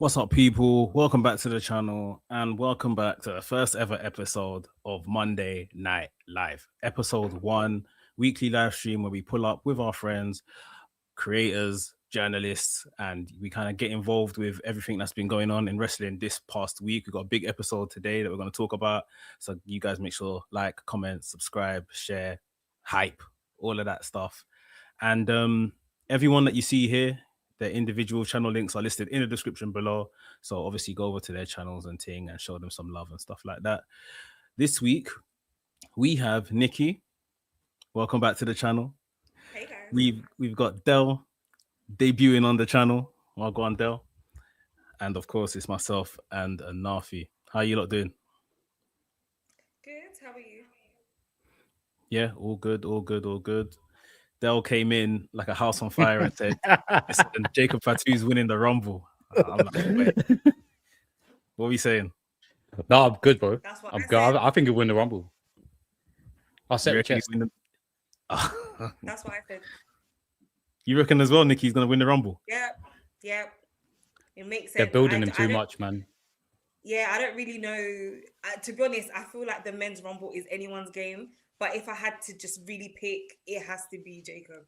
What's up, people? Welcome back to the channel and welcome back to the first ever episode of Monday Night Live. Episode 1, weekly live stream where we pull up with our friends, creators, journalists, and we kind of get involved with everything that's been going on in wrestling this past week. We've got a big episode today that we're going to talk about. So you guys make sure like, comment, subscribe, share, hype, all of that stuff. And everyone that you see here, their individual channel links are listed in the description below. So obviously go over to their channels and ting and show them some love and stuff like that. This week we have Nicky. Welcome back to the channel. Hey guys. We've got Del debuting on the channel. Well, go on, Del. And of course it's myself and Anarfi. How you lot doing? Good. How are you? Yeah, all good, all good, all good. Del came in like a house on fire and said, "Listen, Jacob Fatu's winning the Rumble." I'm like, wait, what are we saying? No, I'm good, bro. That's what I'm I good. said. I think he'll win the Rumble. I'll set You the reckon, chest. That's what I said. you reckon as well, Nicky's gonna win the Rumble? Yep. It makes sense. They're building him I too don't- much, man. Yeah, I don't really know. To be honest, I feel like the men's rumble is anyone's game. But if I had to just really pick, it has to be Jacob.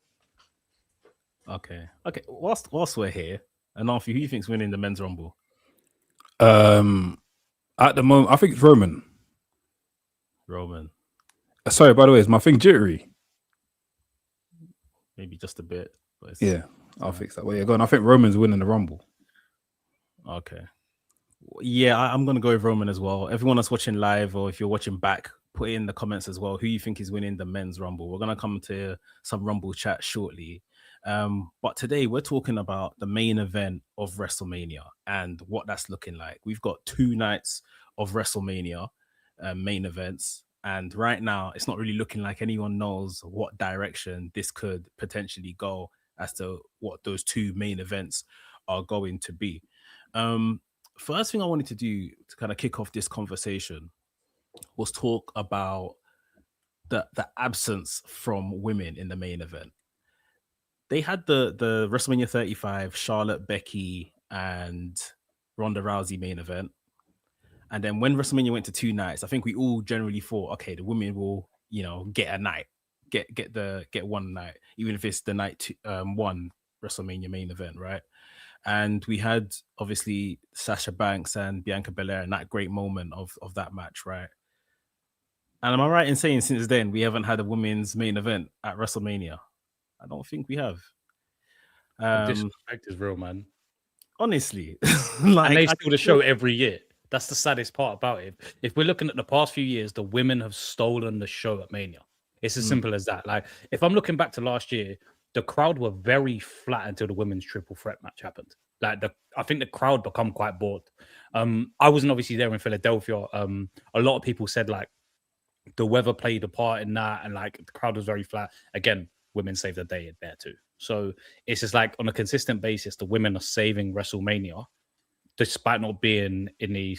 Okay. Whilst we're here, Anarfi, who you think's winning the men's Rumble? At the moment, I think it's Roman. Roman, Sorry, by the way, is my thing jittery? maybe just a bit, but it's, Yeah, I'll fix that. Well, yeah, go on. I think Roman's winning the Rumble. okay. Yeah, I'm gonna go with Roman as well. Everyone that's watching live, or if you're watching back, put in the comments as well who you think is winning the men's Rumble. We're gonna come to some Rumble chat shortly. But today we're talking about the main event of WrestleMania and what that's looking like. We've got 2 nights of WrestleMania main events, and right now it's not really looking like anyone knows what direction this could potentially go as to what those 2 main events are going to be. First thing I wanted to do to kind of kick off this conversation was talk about the absence from women in the main event. They had the WrestleMania 35 Charlotte, Becky, and Ronda Rousey main event, and then when WrestleMania went to 2 nights, I think we all generally thought, okay, the women will, get a night, get one night, even if it's the night 1 WrestleMania main event, right? And we had obviously Sasha Banks and Bianca Belair and that great moment of that match, right? And am I right in saying since then we haven't had a women's main event at WrestleMania? I don't think we have. The disrespect is real, man. Honestly, And like they steal the show every year. That's the saddest part about it. If we're looking at the past few years, the women have stolen the show at Mania. It's as simple as that. Like, if I'm looking back to last year, the crowd were very flat until the women's triple threat match happened. Like, I think the crowd become quite bored. I wasn't obviously there in Philadelphia. A lot of people said like the weather played a part in that, and like the crowd was very flat. Again, women saved the day there too. So it's just like on a consistent basis, the women are saving WrestleMania, despite not being in the,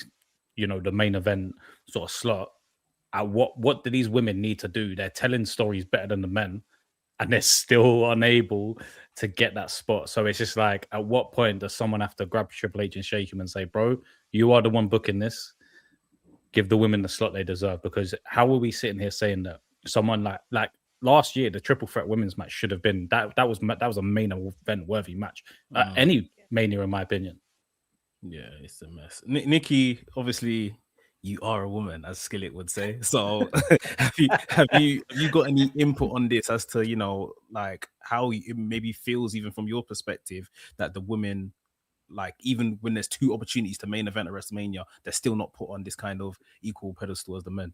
the main event sort of slot. At what do these women need to do? They're telling stories better than the men, and they're still unable to get that spot. So it's just like, at what point does someone have to grab Triple H and shake him and say, "Bro, you are the one booking this. Give the women the slot they deserve." Because how are we sitting here saying that someone like last year, the triple threat women's match should have been that was a main event worthy match. Any Mania, in my opinion. Yeah, it's a mess. Nikki, obviously, you are a woman, as Skillet would say. So, have you got any input on this as to like how it maybe feels, even from your perspective, that the women, like, even when there's 2 opportunities to main event at WrestleMania, they're still not put on this kind of equal pedestal as the men?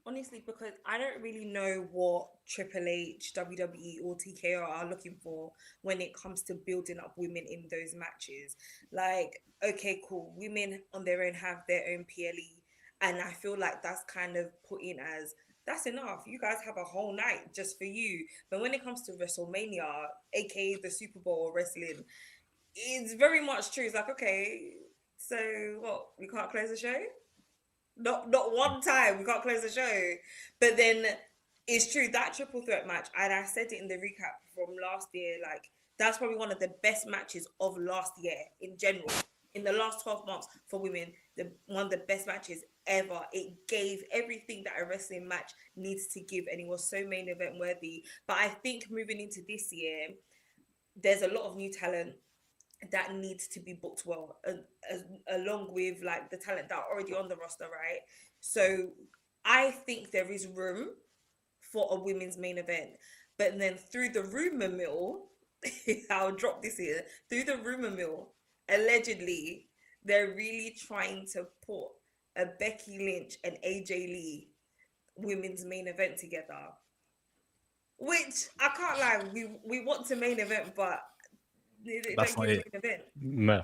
Honestly, because I don't really know what Triple H, WWE, or TKO are looking for when it comes to building up women in those matches. Like, okay, cool. Women on their own have their own PLE. And I feel like that's kind of put in as that's enough. You guys have a whole night just for you. But when it comes to WrestleMania, aka the Super Bowl of wrestling, it's very much true. It's like, okay, so what? We can't close the show? Not one time we can't close the show. But then it's true that triple threat match, and I said it in the recap from last year. Like, that's probably one of the best matches of last year in general. in the last 12 months for women, one of the best matches ever. It gave everything that a wrestling match needs to give, and it was so main event worthy. But I think moving into this year, there's a lot of new talent that needs to be booked well, along with like the talent that are already on the roster, right? So I think there is room for a women's main event. But then through the rumor mill, I'll drop this here, through the rumor mill, allegedly, they're really trying to put a Becky Lynch and AJ Lee women's main event together. Which, I can't lie, we want to main event, but That's not it. main event. No.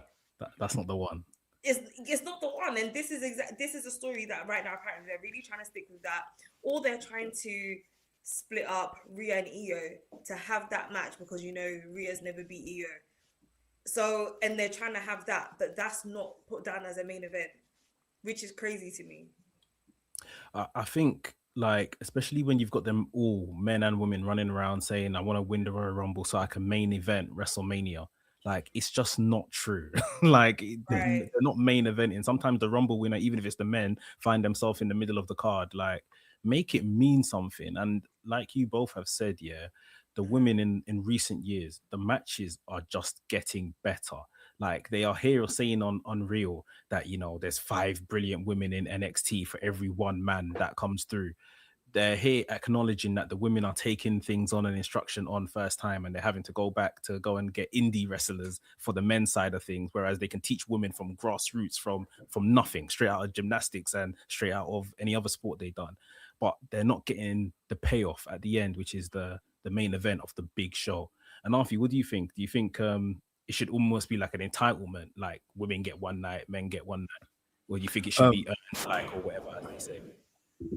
That's not the one. It's not the one, and this is a story that right now apparently they're really trying to stick with that, or they're trying to split up Rhea and Io to have that match because Rhea's never beat Io, so and they're trying to have that, but that's not put down as a main event, which is crazy to me. I think, like, especially when you've got them all, men and women, running around saying, I want to win the Royal Rumble so I can main event WrestleMania. Like, it's just not true. Like, they're not main eventing. Sometimes the Rumble winner, even if it's the men, find themselves in the middle of the card. Like, make it mean something. And like you both have said, yeah, the women in recent years, the matches are just getting better. Like, they are here saying on Unreal that, there's 5 brilliant women in NXT for every one man that comes through. They're here acknowledging that the women are taking things on an instruction on first time, and they're having to go back to go and get indie wrestlers for the men's side of things, whereas they can teach women from grassroots, from nothing, straight out of gymnastics and straight out of any other sport they've done. But they're not getting the payoff at the end, which is the main event of the big show. And Anarfi, what do you think? Do you think it should almost be like an entitlement, like women get one night, men get one night? Or do you think it should be earned, like, or whatever, as they say?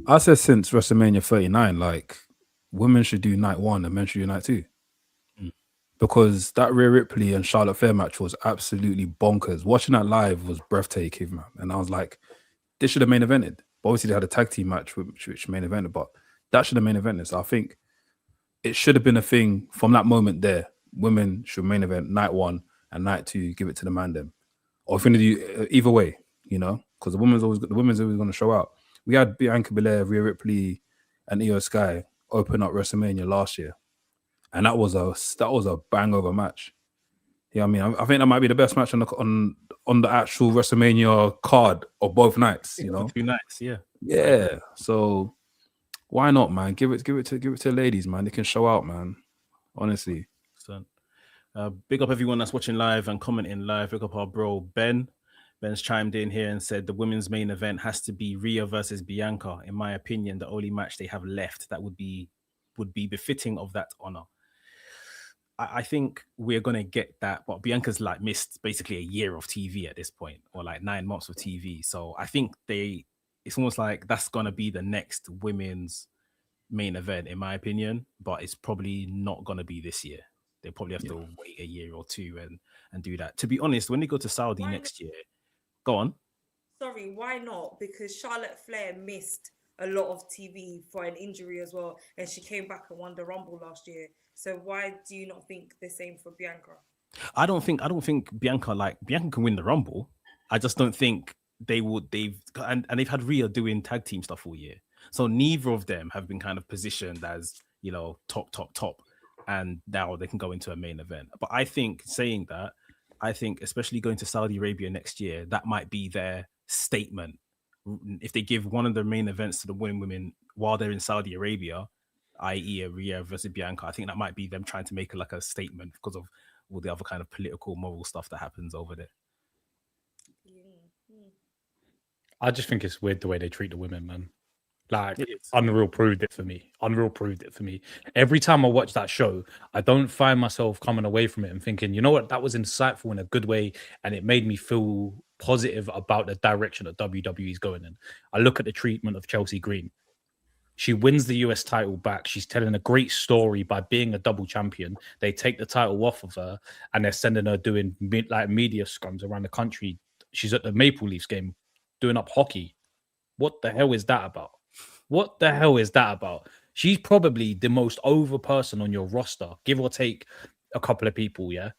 I said since WrestleMania 39, like, women should do night 1 and men should do night 2. Because that Rhea Ripley and Charlotte Flair match was absolutely bonkers. Watching that live was breathtaking, man. And I was like, this should have main evented. But obviously, they had a tag team match which main evented, but that should have main evented. So I think it should have been a thing from that moment there. Women should main event night 1 and night 2, give it to the Mandem. Or if you're going to do either way, because the women's always going to show out. We had Bianca Belair, Rhea Ripley, and Io Sky open up WrestleMania last year, and that was a bang over match. Yeah, I mean, I think that might be the best match on the actual WrestleMania card of both nights. 2 nights, yeah. Yeah. So why not, man? Give it to the ladies, man. They can show out, man. Honestly. Big up everyone that's watching live and commenting live. Big up our bro Ben. Ben's chimed in here and said the women's main event has to be Rhea versus Bianca. In my opinion, the only match they have left that would be befitting of that honor. I think we're gonna get that, but Bianca's like missed basically a year of TV at this point, or like 9 months of TV. So I think it's almost like that's gonna be the next women's main event, in my opinion. But it's probably not gonna be this year. They probably have to wait a year or two and do that. To be honest, when they go to Saudi next year. Go on. Sorry, why not? Because Charlotte Flair missed a lot of TV for an injury as well, and she came back and won the Rumble last year. So why do you not think the same for Bianca? I don't think Bianca can win the Rumble. I just don't think they would. They've had Rhea doing tag team stuff all year, so neither of them have been kind of positioned as top, and now they can go into a main event. But I think especially going to Saudi Arabia next year, that might be their statement. If they give one of their main events to the women while they're in Saudi Arabia, i.e. Rhea versus Bianca, I think that might be them trying to make a statement because of all the other kind of political, moral stuff that happens over there. I just think it's weird the way they treat the women, man. Like, Unreal proved it for me. Every time I watch that show, I don't find myself coming away from it and thinking, you know what, that was insightful in a good way, and it made me feel positive about the direction that WWE is going in. I look at the treatment of Chelsea Green. She wins the US title back. She's telling a great story by being a double champion. They take the title off of her, and they're sending her doing media scrums around the country. She's at the Maple Leafs game doing up hockey. What the hell is that about? She's probably the most over person on your roster, give or take a couple of people, yeah?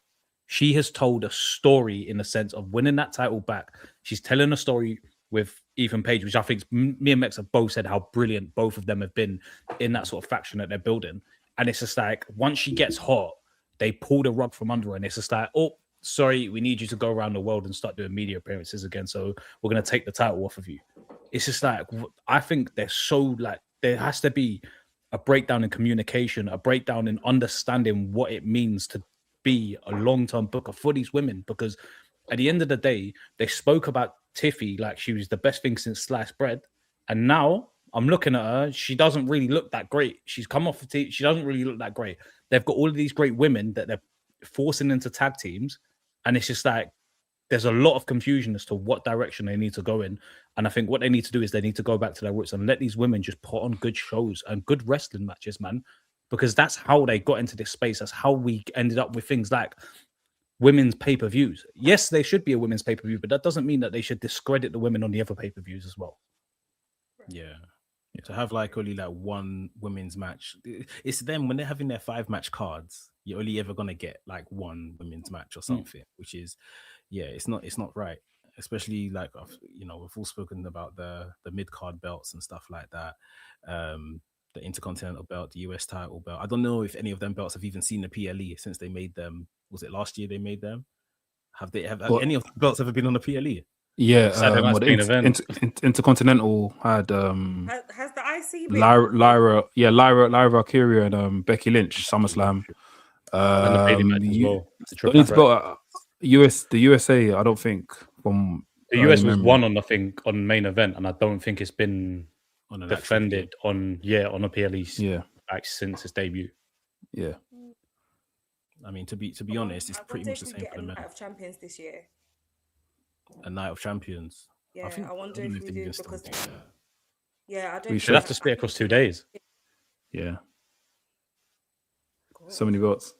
She has told a story in the sense of winning that title back. She's telling a story with Ethan Page, which I think me and Mekz have both said how brilliant both of them have been in that sort of faction that they're building. And it's just like, once she gets hot, they pull the rug from under her, and it's just like, oh, sorry, we need you to go around the world and start doing media appearances again. So we're going to take the title off of you. It's just like, I think they're so like, there has to be a breakdown in communication, a breakdown in understanding what it means to be a long-term booker for these women. Because at the end of the day, they spoke about Tiffy like she was the best thing since sliced bread. And now I'm looking at her, she doesn't really look that great. She's come off the team, she doesn't really look that great. They've got all of these great women that they're forcing into tag teams. And it's just like, there's a lot of confusion as to what direction they need to go in. And I think what they need to do is they need to go back to their roots and let these women just put on good shows and good wrestling matches, man. Because that's how they got into this space. That's how we ended up with things like women's pay-per-views. Yes, they should be a women's pay-per-view, but that doesn't mean that they should discredit the women on the other pay-per-views as well. Yeah. To have like only like one women's match, it's them when they're having their 5-match cards, you're only ever gonna get like one women's match or something, which is, yeah, it's not right. Especially like, you know, we've all spoken about the mid-card belts and stuff like that. The Intercontinental belt, the US title belt. I don't know if any of them belts have even seen the PLE since they made them. Was it last year they made them? Have any of the belts ever been on the PLE? Yeah, event. Intercontinental had has the IC been? Lyra Kyria and Becky Lynch SummerSlam. And the Bailey match as well. The USA, I don't think from the US was one on on main event, and I don't think it's been on defended on a PLE like since its debut. Yeah. I mean, to be honest, it's pretty much the same for the men. Night of Champions this year. A Night of Champions. Yeah, I wonder if we do because. Yeah, I don't. We should have to split across 2 days. Yeah. So many votes.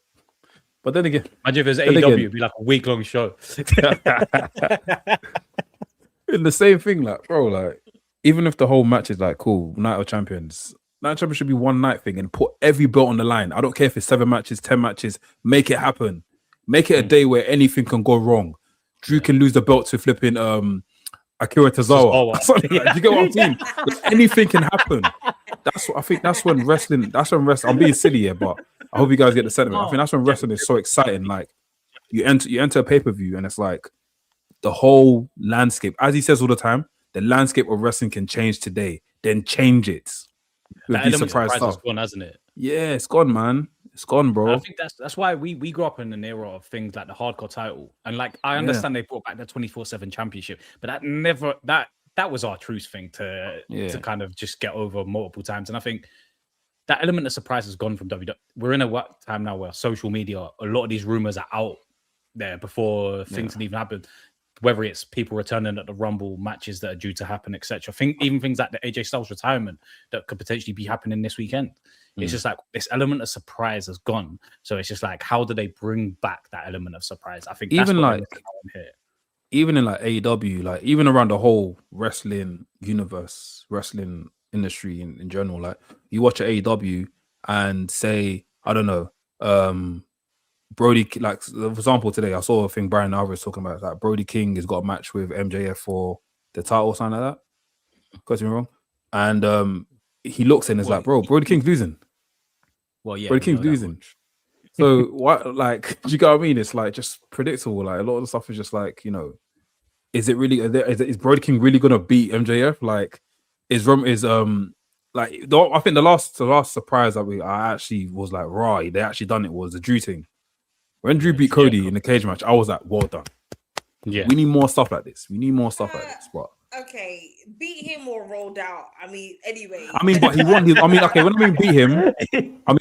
But then again, imagine if there's AEW, it'd be like a week-long show. In the same thing, like, bro, like, even if the whole match is like cool, Night of Champions should be one night thing and put every belt on the line. I don't care if it's 7 matches, 10 matches, make it happen. Make it a day where anything can go wrong. Drew can lose the belt to flipping Akira Tozawa. You get what I'm saying? Like, anything can happen. I think that's when wrestling. I'm being silly here, but I hope you guys get the sentiment. I think that's when wrestling is so exciting. Like you enter a pay-per-view and it's like the whole landscape. As he says all the time, the landscape of wrestling can change today. Then change it. That element of surprise is gone, hasn't it? Yeah, it's gone, man. It's gone, bro. And I think that's why we grew up in an era of things like the hardcore title, and like I understand they brought back the 24/7 championship, but that was our truth thing to kind of just get over multiple times. And I think that element of surprise has gone from WWE. We're in a time now where social media, a lot of these rumors are out there before things can even happen. Whether it's people returning at the Rumble, matches that are due to happen, etc. Even things like the AJ Styles retirement that could potentially be happening this weekend. It's just like this element of surprise has gone. So it's just like, how do they bring back that element of surprise? I think that's even like even in like AEW, like even around the whole wrestling universe, wrestling industry in general, like you watch at AEW and say, I don't know, Brody, like for example, today I saw a thing Brian Alvarez talking about that Brody King has got a match with MJF for the title or something like that. Correct me wrong. And he looks and is like, bro, Brody King's losing. Well, yeah, Brody King's losing. So what, like, do you get what I mean? It's like just predictable. Like a lot of the stuff is just like, you know, is it really? Is Brody King really gonna beat MJF? Like, I think the last surprise that I actually was like, right, they actually done it was the Drew thing. When Drew beat Cody in the cage match, I was like, well done. Yeah, we need more stuff like this. But okay, beat him or rolled out. I mean, anyway. I mean, but he won. Okay, when I mean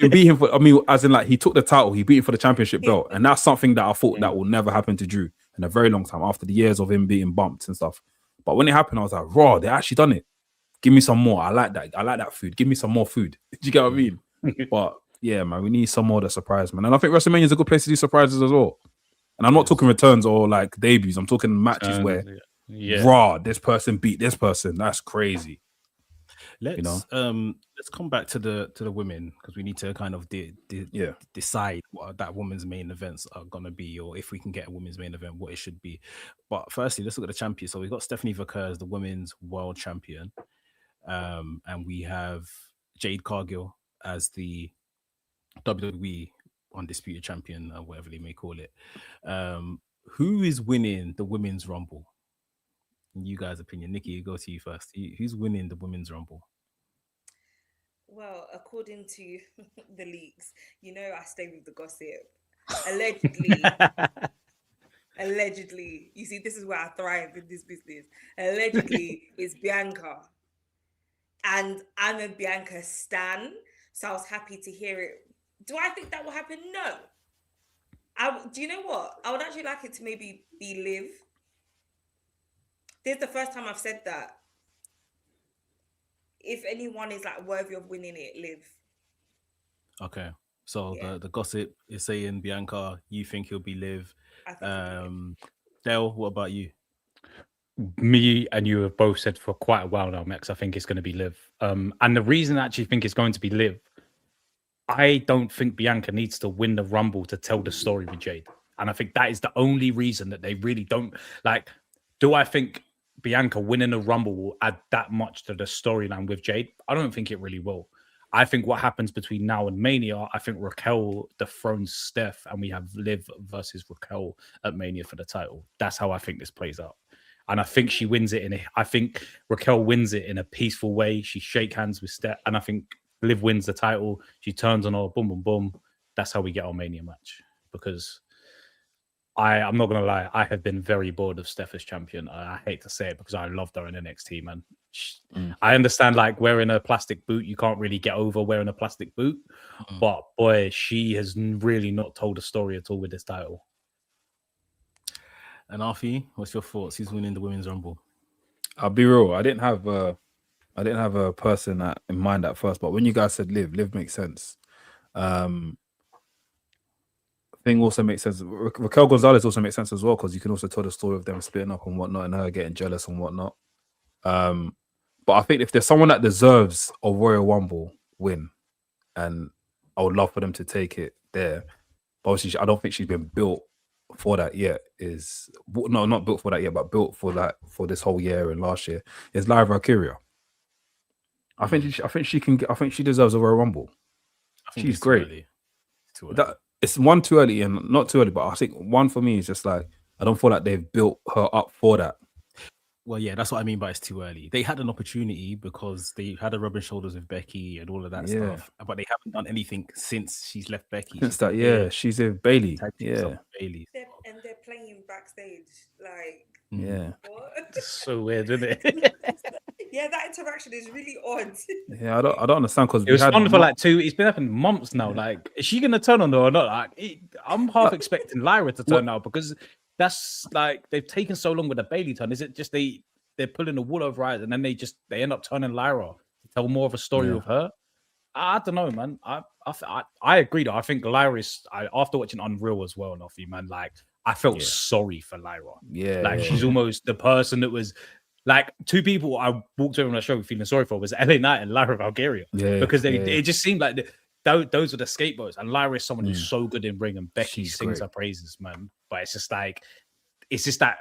beat him, as in like he took the title, he beat him for the championship belt, and that's something that I thought that will never happen to Drew in a very long time after the years of him being bumped and stuff. But when it happened, I was like, raw, they actually done it. Give me some more. I like that. I like that food. Give me some more food. Do you get what I mean? But yeah, man, we need some more of the surprise, man. And I think WrestleMania is a good place to do surprises as well. And I'm not talking returns or like debuts. I'm talking matches where raw, this person beat this person. That's crazy. Let's come back to the women, because we need to kind of decide what that women's main events are gonna be, or if we can get a women's main event, what it should be. But firstly, let's look at the champion. So we've got Stephanie Verker as the women's world champion, and we have Jade Cargill as the WWE undisputed champion, or whatever they may call it. Who is winning the women's rumble? In you guys' opinion, Nikki, go to you first. Who's winning the women's rumble? Well, according to the leaks, I stay with the gossip. Allegedly, you see, this is where I thrive in this business. Allegedly, it's Bianca. And I'm a Bianca stan, so I was happy to hear it. Do I think that will happen? No. Do you know what? I would actually like it to maybe be Liv. This is the first time I've said that. If anyone is like worthy of winning it, Liv. Okay. So the gossip is saying Bianca, you think he'll be Liv. Dale, what about you? Me and you have both said for quite a while now, Mekz, I think it's going to be Liv. And the reason I actually think it's going to be Liv, I don't think Bianca needs to win the Rumble to tell the story with Jade. And I think that is the only reason that they really don't like. Do I think Bianca winning the Rumble will add that much to the storyline with Jade? I don't think it really will. I think what happens between now and Mania, I think Raquel dethrones Steph and we have Liv versus Raquel at Mania for the title. That's how I think this plays out. And I think she wins it I think Raquel wins it in a peaceful way. She shake hands with Steph, and I think Liv wins the title. She turns on her, boom, boom, boom. That's how we get our Mania match. Because I'm not going to lie, I have been very bored of Steph as champion. I hate to say it because I loved her in NXT, man. I understand, like, wearing a plastic boot, you can't really get over wearing a plastic boot. But, boy, she has really not told a story at all with this title. And Anarfi, what's your thoughts? Who's winning the Women's Rumble? I'll be real. I didn't have a person in mind at first, but when you guys said Liv makes sense. Thing also makes sense. Raquel Gonzalez also makes sense as well, because you can also tell the story of them splitting up and whatnot and her getting jealous and whatnot. But I think if there's someone that deserves a Royal Rumble win, and I would love for them to take it there, but obviously I don't think she's been built for that yet. Not built for that yet, but built for that for this whole year and last year is Lyra Valkyria. I think she deserves a Royal Rumble. She's great. Too early. It's one too early and not too early, but I think one for me is just like I don't feel like they've built her up for that. Well, yeah, that's what I mean by it's too early. They had an opportunity because they had a rubbing shoulders with Becky and all of that stuff, but they haven't done anything since she's left Becky. Since that, she's with Bailey. Bailey. And they're playing backstage, like. What? It's so weird, isn't it? Yeah, that interaction is really odd. Yeah, I don't understand, because it was fun for like it's been happening months now. Like, is she gonna turn on her or not? Like, I'm half expecting Lyra to turn now, because that's like they've taken so long with the Bailey turn. Is it just they're pulling the wool over eyes and then they end up turning Lyra to tell more of a story of her? I don't know, man. I agree though. I think Lyra is. After watching Unreal as well, Noffy, man, like I felt sorry for Lyra. Yeah, she's almost the person that was. Like, two people I walked over on the show feeling sorry for was LA Knight and Lyra Valkyria. Because it just seemed like those were the scapegoats. And Lyra is someone who's so good in ring, and Becky sings her praises, man. But it's just that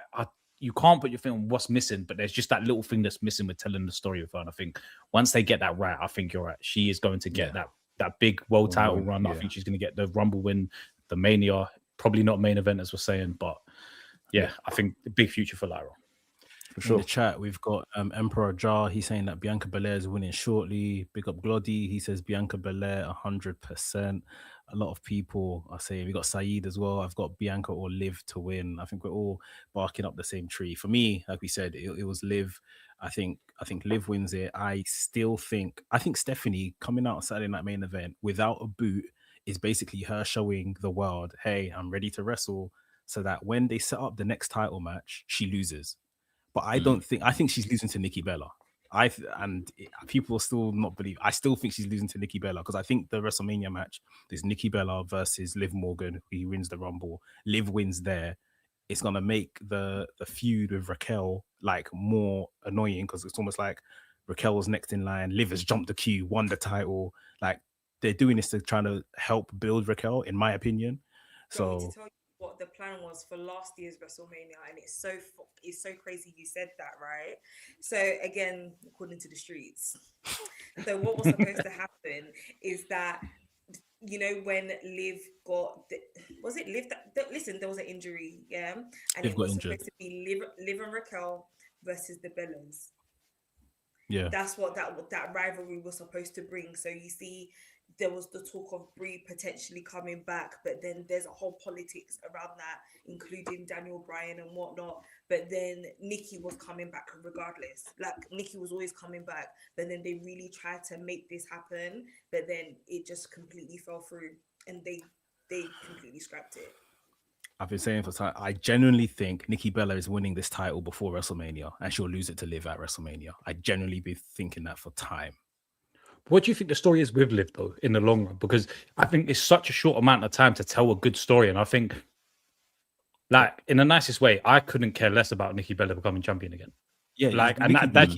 you can't put your finger on what's missing, but there's just that little thing that's missing with telling the story of her. And I think once they get that right, I think you're right. She is going to get that big world title run. I think she's going to get the Rumble win, the Mania, probably not main event as we're saying, but I think the big future for Lyra. For sure. In the chat, we've got Emperor Jar. He's saying that Bianca Belair is winning shortly. Big up Gloddy. He says Bianca Belair 100%. A lot of people are saying, we got Saeed as well. I've got Bianca or Liv to win. I think we're all barking up the same tree. For me, like we said, it was Liv. I think Liv wins it. I think Stephanie coming out on Saturday Night Main Event without a boot is basically her showing the world, hey, I'm ready to wrestle, so that when they set up the next title match, she loses. But I think she's losing to Nikki Bella. People still not believe. I still think she's losing to Nikki Bella, because I think the WrestleMania match is Nikki Bella versus Liv Morgan, who wins the Rumble. Liv wins there. It's gonna make the feud with Raquel like more annoying, because it's almost like Raquel's next in line. Liv has jumped the queue, won the title. Like they're doing this to try to help build Raquel, in my opinion. Do you want me So to tell you what the plan was for last year's WrestleMania? And it's so crazy you said that, right? So again, according to the streets, so what was supposed to happen is that, you know, when Liv got was it Liv that listen, there was an injury, yeah, and Liv it got was injured. supposed to be Liv and Raquel versus the Bellas. yeah, That's what that rivalry was supposed to bring. So you see, there was the talk of Brie potentially coming back, but then there's a whole politics around that, including Daniel Bryan and whatnot. But then Nicky was coming back regardless. Like Nicky was always coming back, but then they really tried to make this happen, but then it just completely fell through, and they completely scrapped it. I've been saying for time. I genuinely think Nikki Bella is winning this title before WrestleMania, and she'll lose it to Liv at WrestleMania. I genuinely be thinking that for time. What do you think the story is with Liv though in the long run? Because I think it's such a short amount of time to tell a good story, and I think, like in the nicest way, I couldn't care less about Nikki Bella becoming champion again. Yeah, Like, and Nikki that's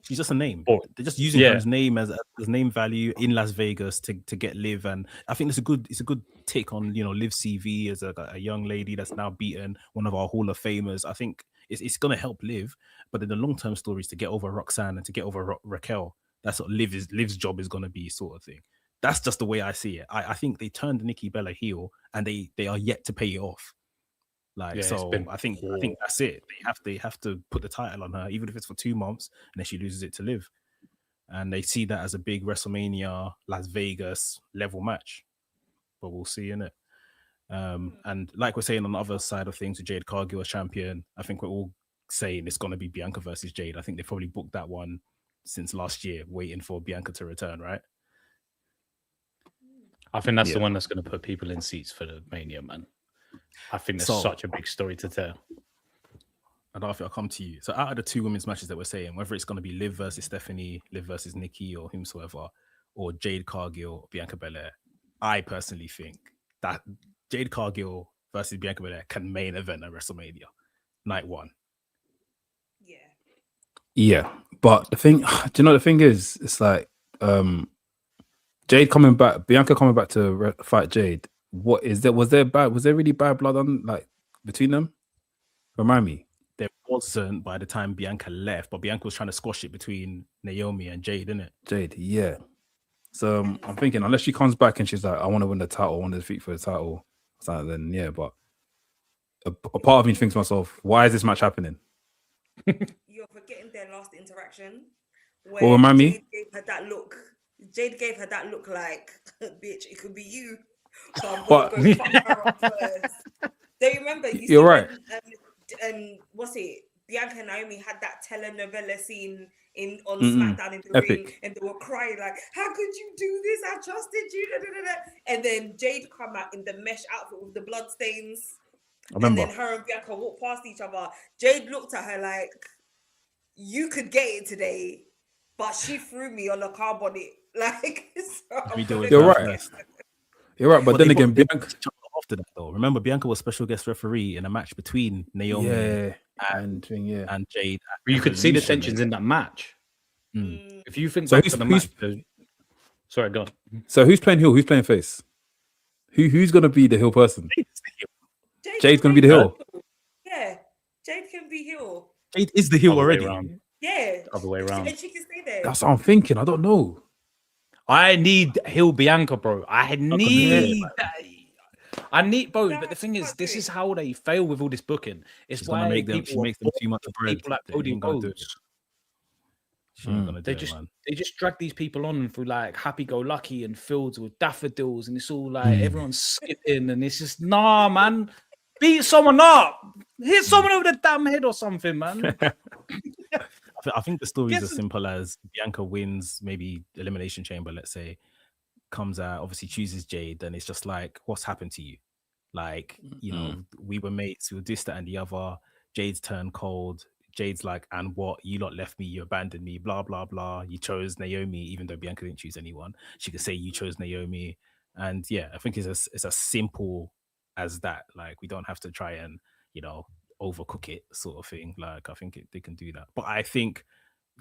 she's just a name. Oh, They're just using yeah. her name as name value in Las Vegas to get Liv, and I think it's a good take on, you know, Liv CV as a young lady that's now beaten one of our Hall of Famers. I think it's going to help Liv, but in the long term story is to get over Roxanne and to get over Raquel. That's what Liv's job is going to be, sort of thing. That's just the way I see it. I think they turned Nikki Bella heel, and they are yet to pay it off. Like, Yeah, so I think that's it. They have to put the title on her, even if it's for 2 months, and then she loses it to Liv. And they see that as a big WrestleMania Las Vegas level match. But we'll see, innit? And like we're saying on the other side of things with Jade Cargill as champion, I think we're all saying it's gonna be Bianca versus Jade. I think they probably booked that one since last year, waiting for Bianca to return, right? I think that's the Yeah. one that's going to put people in seats for the Mania, man. I think there's So- such a big story to tell. And I'll come to you. So out of the 2 women's matches that we're saying, whether it's going to be Liv versus Stephanie, Liv versus Nikki, or whomsoever, or Jade Cargill, Bianca Belair, I personally think that Jade Cargill versus Bianca Belair can main event at WrestleMania night 1. Yeah. Yeah, but the thing, do you know, the thing is, it's like Jade coming back, Bianca coming back to fight Jade. What is there? Was there really bad blood on, like, between them? Remind me. There wasn't by the time Bianca left, but Bianca was trying to squash it between Naomi and Jade, didn't it? Jade, yeah. So I'm thinking, unless she comes back and she's like, I want to win the title, I want to defeat for the title, so then yeah. But a part of me thinks to myself, why is this match happening? You're forgetting their last interaction. Where Well, remind me. Jade gave her that look. Jade gave her that look like, bitch, it could be you. So I'm But- gonna go fuck her up first. Do you remember? You're right. When, what's it? Bianca and Naomi had that telenovela scene on Mm-mm. SmackDown in the Epic. ring, and they were crying like, "How could you do this? I trusted you." Da, da, da, da. And then Jade come out in the mesh outfit with the blood stains. I remember. And then her and Bianca walked past each other. Jade looked at her like, "You could get it today," but she threw me on a car bonnet. Like, so We do it You're first. right. You're right, but then they again, both- Bianca. after that though, remember Bianca was special guest referee in a match between Naomi Yeah, and Jade. But you could see the Evolution. tensions in that match. Mm. If you think So back who's- to the who's- match, sorry, go on. So who's playing heel? Who's playing face? Who's gonna be the heel person? Jade's gonna be the heel. Yeah, Jade can be heel. Jade is the heel Other way already. around. Yeah, Other way around. and she can stay there. That's what I'm thinking. I don't know. I need Hill Bianca, bro. I need both. No, But the thing is, fuck this it. is how they fail with all this booking. It's She's why gonna make them. people She are makes them too much bread. people like They Cody ain't gonna do it. Rhodes. She ain't gonna do They it, just man. they just drag these people on through like happy go lucky and fields with daffodils, and it's all like everyone's skipping, and it's just nah, man. Beat someone up, hit someone over the damn head or something, man. I think the story is Yes. as simple as Bianca wins, maybe Elimination Chamber, let's say, comes out, obviously chooses Jade, then it's just like, what's happened to you? Like, you know, we were mates, we were this, that, and the other. Jade's turned cold. Jade's like, and what? You lot left me, you abandoned me, blah, blah, blah. You chose Naomi, even though Bianca didn't choose anyone. She could say you chose Naomi. And yeah, I think it's as simple as that. Like, we don't have to try and, you know, overcook it sort of thing. Like, I think they can do that. But I think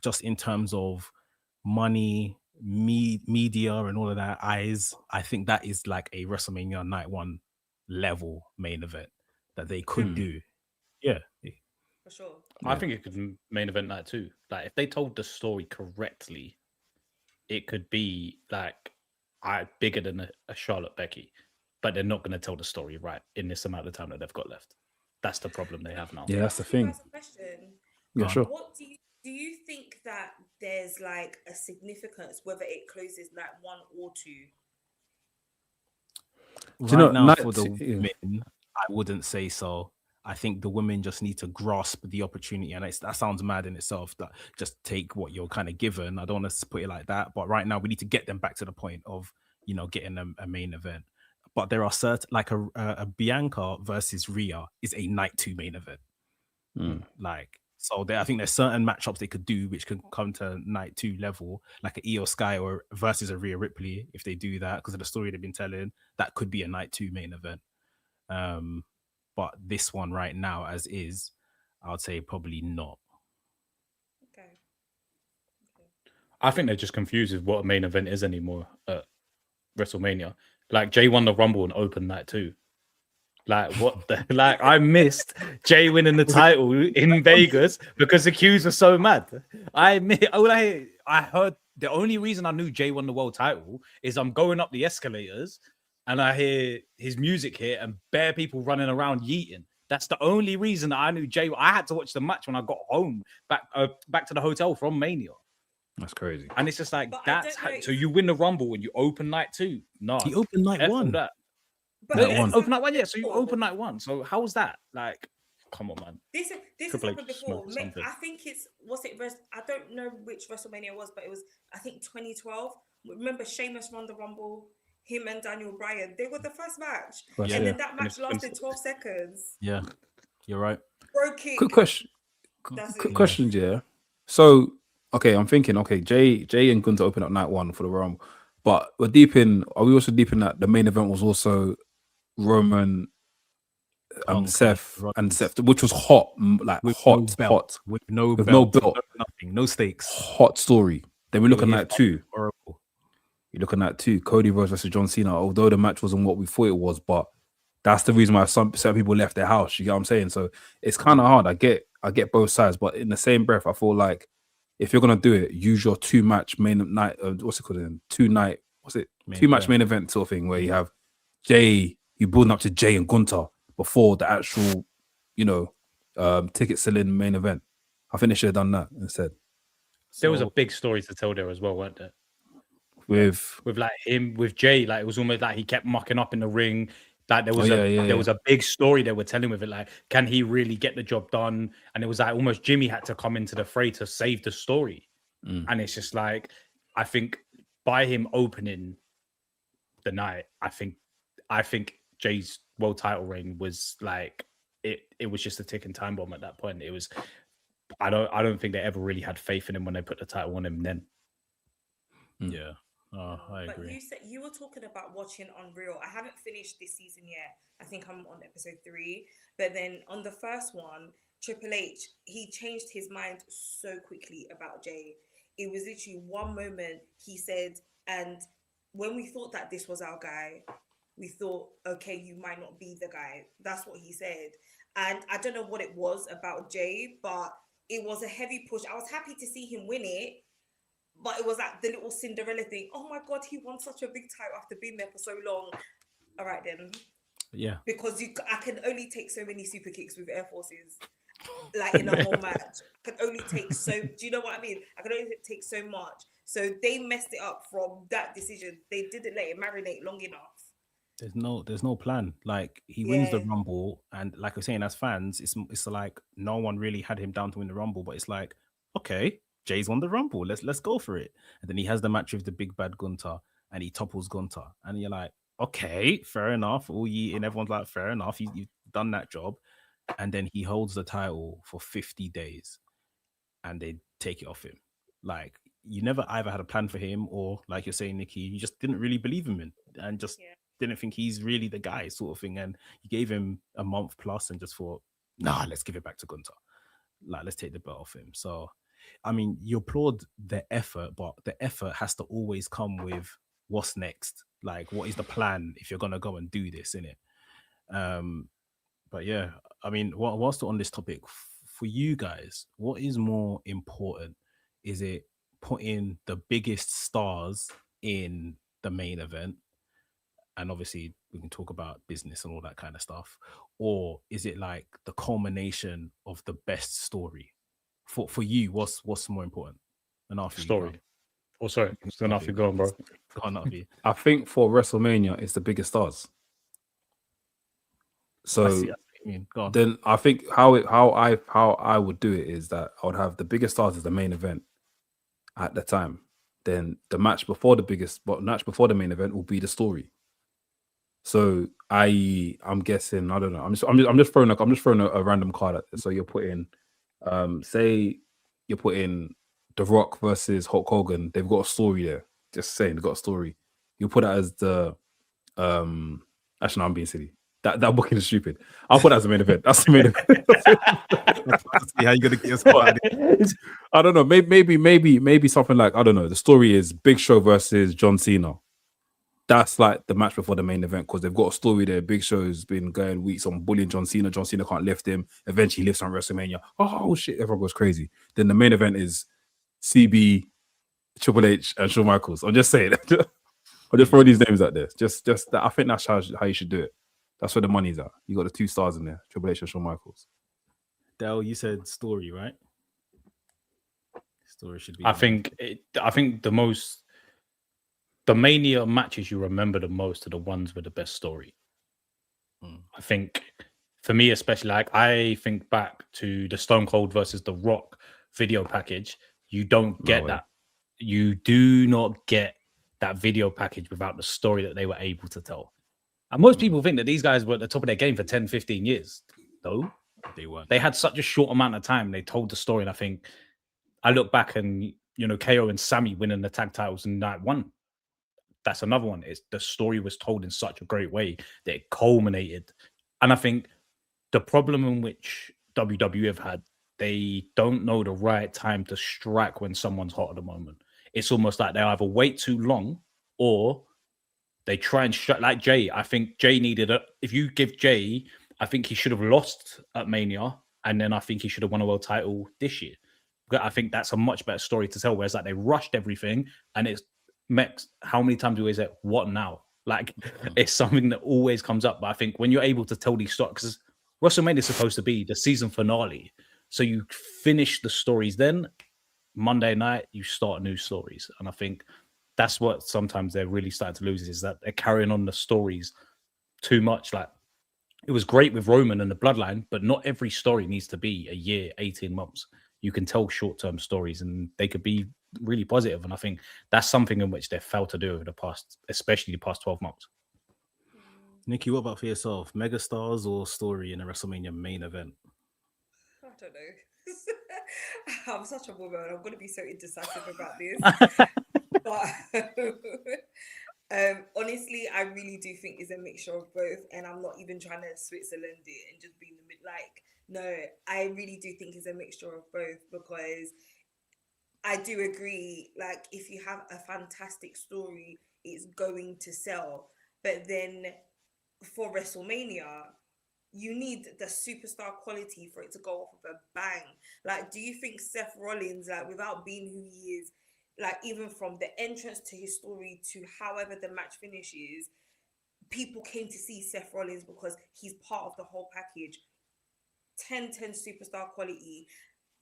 just in terms of money, media, and all of that, eyes, I think that is like a WrestleMania Night 1 level main event that they could do. Yeah. For sure. I think it could main event night 2. Like if they told the story correctly, it could be like bigger than a Charlotte Becky, but they're not going to tell the story right in this amount of time that they've got left. That's the problem they have now. Yeah, that's the Can I thing. ask you guys a question? Yeah, sure. What do you think that there's like a significance whether it closes night 1 or 2? Right you know, now, night for the two- yeah. women, I wouldn't say so. I think the women just need to grasp the opportunity, and that sounds mad in itself. That just take what you're kind of given. I don't want to put it like that, but right now we need to get them back to the point of, you know, getting a main event. But there are certain, like a Bianca versus Rhea is a night 2 main event. Like, so I think there's certain matchups they could do which could come to night 2 level, like an Io Sky or versus a Rhea Ripley. If they do that, because of the story they've been telling, that could be a night 2 main event. But this one right now, as is, I would say probably not. Okay. I think they're just confused with what a main event is anymore at WrestleMania. Like Jay won the Rumble and open night 2. Like what the like I missed Jay winning the title in Vegas because the queues were so mad. I heard the only reason I knew Jay won the world title is I'm going up the escalators and I hear his music here and bare people running around yeeting. That's the only reason that I knew Jay. I had to watch the match when I got home back to the hotel from Mania. That's crazy. And it's just like But I that's don't know how, so you win the Rumble when you open night 2. No, He opened night F all 1. that. But No, this has open night happened 1, yeah. So you before. open night 1. So how's that? Like, come on, man. This has Triple H happened before. smoked something. I think I don't know which WrestleMania it was, but it was, I think, 2012. Remember Sheamus won the Rumble, him and Daniel Bryan. They were the first match. First, And yeah. then that match And it's lasted 12 seconds. Yeah, you're right. Bro kick. Quick question. That's Quick it. questions, yeah. So, okay, I'm thinking, okay, Jay and Gunther open up night 1 for the Rumble, but are we also deep in that the main event was also Roman, Punk Seth, Rollins. and Seth, which was hot, like With hot, no belt, with no With belt, no belt. nothing, no stakes. hot story. Then we look at Yeah, night 2. Horrible. You're looking at 2, Cody Rhodes versus John Cena. Although the match wasn't what we thought it was, but that's the reason why some people left their house. You get what I'm saying? So it's kind of hard. I get both sides, but in the same breath, I feel like if you're gonna do it, use your 2-match main night. What's it called? Then 2-night. What's it? Main 2-match event. main event sort of thing where you have Jay. You building up to Jay and Gunther before the actual, ticket selling main event. I think they should have done that instead. There was a So- big story to tell there as well, weren't there? With With Jay, like it was almost like he kept mucking up in the ring. Like there was there was a big story they were telling with it. Like, can he really get the job done? And it was like almost Jimmy had to come into the fray to save the story. And it's just like, I think by him opening the night, I think Jay's world title reign was like it was just a ticking time bomb at that point. It was I don't think they ever really had faith in him when they put the title on him then. Yeah. I But agree. you said you were talking about watching Unreal. I haven't finished this season yet. I think I'm on episode 3. But then on the first one, Triple H, he changed his mind so quickly about Jay. It was literally one moment he said, and when we thought that this was our guy, we thought, okay, you might not be the guy. That's what he said. And I don't know what it was about Jay, but it was a heavy push. I was happy to see him win it. But it was like the little Cinderella thing. Oh my God, he won such a big title after being there for so long. All right then. Yeah. Because I can only take so many super kicks with Air Forces. Like in a whole match. I can only take so, do you know what I mean? I can only take so much. So they messed it up from that decision. They didn't let it marinate long enough. There's no plan. Like he wins the Yeah. Rumble, and like I'm saying, as fans, it's like no one really had him down to win the Rumble, but it's like, okay, Jay's won the Rumble. Let's go for it. And then he has the match with the big bad Gunther, and he topples Gunther, and you're like, okay, fair enough. All ye and everyone's like, fair enough. You've done that job, and then he holds the title for 50 days, and they take it off him. Like you never either had a plan for him, or like you're saying, Nicky, you just didn't really believe him in, and just Yeah. didn't think he's really the guy, sort of thing. And you gave him a month plus, and just thought, nah, let's give it back to Gunther. Like let's take the belt off him. So I mean, you applaud the effort, but the effort has to always come with what's next. Like, what is the plan if you're gonna go and do this, innit? But yeah, I mean, whilst on this topic, for you guys, what is more important? Is it putting the biggest stars in the main event? And obviously, we can talk about business and all that kind of stuff. Or is it like the culmination of the best story? For you, what's more important? And after Story. Oh, sorry. It's enough. You go go on, bro. Go on, Nafi. I think for WrestleMania, it's the biggest stars. So I see what you mean. Go on. then I think how I would do it is that I would have the biggest stars as the main event at the time. Then the match before the main event will be the story. So I'm guessing, I don't know. I'm just throwing a random card at this. So you're putting say you're putting The Rock versus Hulk Hogan. They've got a story there. Just saying, they've got a story. You put that as the actually no, I'm being silly. That booking is stupid. I'll put that as the main event. That's the main event. See how you gonna get your spot? I don't know. Maybe something like, I don't know. The story is Big Show versus John Cena. That's like the match before the main event because they've got a story there. Big Show's been going weeks on bullying John Cena. John Cena can't lift him. Eventually, he lifts on WrestleMania. Oh shit! Everyone goes crazy. Then the main event is CB, Triple H, and Shawn Michaels. I'm just saying. I'll just throw these names out there. Just that. I think that's how you should do it. That's where the money's at. You got the two stars in there, Triple H and Shawn Michaels. Del, you said story, right? Story should be. I think the Mania matches you remember the most are the ones with the best story. I think for me, especially, like I think back to the Stone Cold versus The Rock video package. You don't get that. You do not get that video package without the story that they were able to tell. And most people think that these guys were at the top of their game for 10, 15 years. No, they weren't. They had such a short amount of time. They told the story. And I think I look back and, KO and Sammy winning the tag titles in night one. That's another one. It's the story was told in such a great way that it culminated. And I think the problem in which WWE have had, they don't know the right time to strike when someone's hot at the moment. It's almost like they either wait too long or they try and strike. Like Jay, I think Jay needed if you give Jay, I think he should have lost at Mania, and then I think he should have won a world title this year. But I think that's a much better story to tell. Whereas like they rushed everything, and it's Mekz. How many times do we say what now? Like it's something that always comes up. But I think when you're able to tell these stories, because WrestleMania is supposed to be the season finale, so you finish the stories. Then Monday night you start new stories, and I think that's what sometimes they're really starting to lose is that they're carrying on the stories too much. Like it was great with Roman and the Bloodline, but not every story needs to be a year, 18 months. You can tell short-term stories, and they could be really positive. And I think that's something in which they've failed to do over the past, especially the past 12 months. Nicky, what about for yourself? Megastars or story in a WrestleMania main event? I don't know. I'm such a woman. I'm going to be so indecisive about this. But honestly, I really do think it's a mixture of both. And I'm not even trying to Switzerland it and just be in the mid. Like, no, I really do think it's a mixture of both because I do agree. Like, if you have a fantastic story, it's going to sell. But then for WrestleMania, you need the superstar quality for it to go off with a bang. Like, do you think Seth Rollins, like, without being who he is, like, even from the entrance to his story to however the match finishes, people came to see Seth Rollins because he's part of the whole package. 10/10 superstar quality,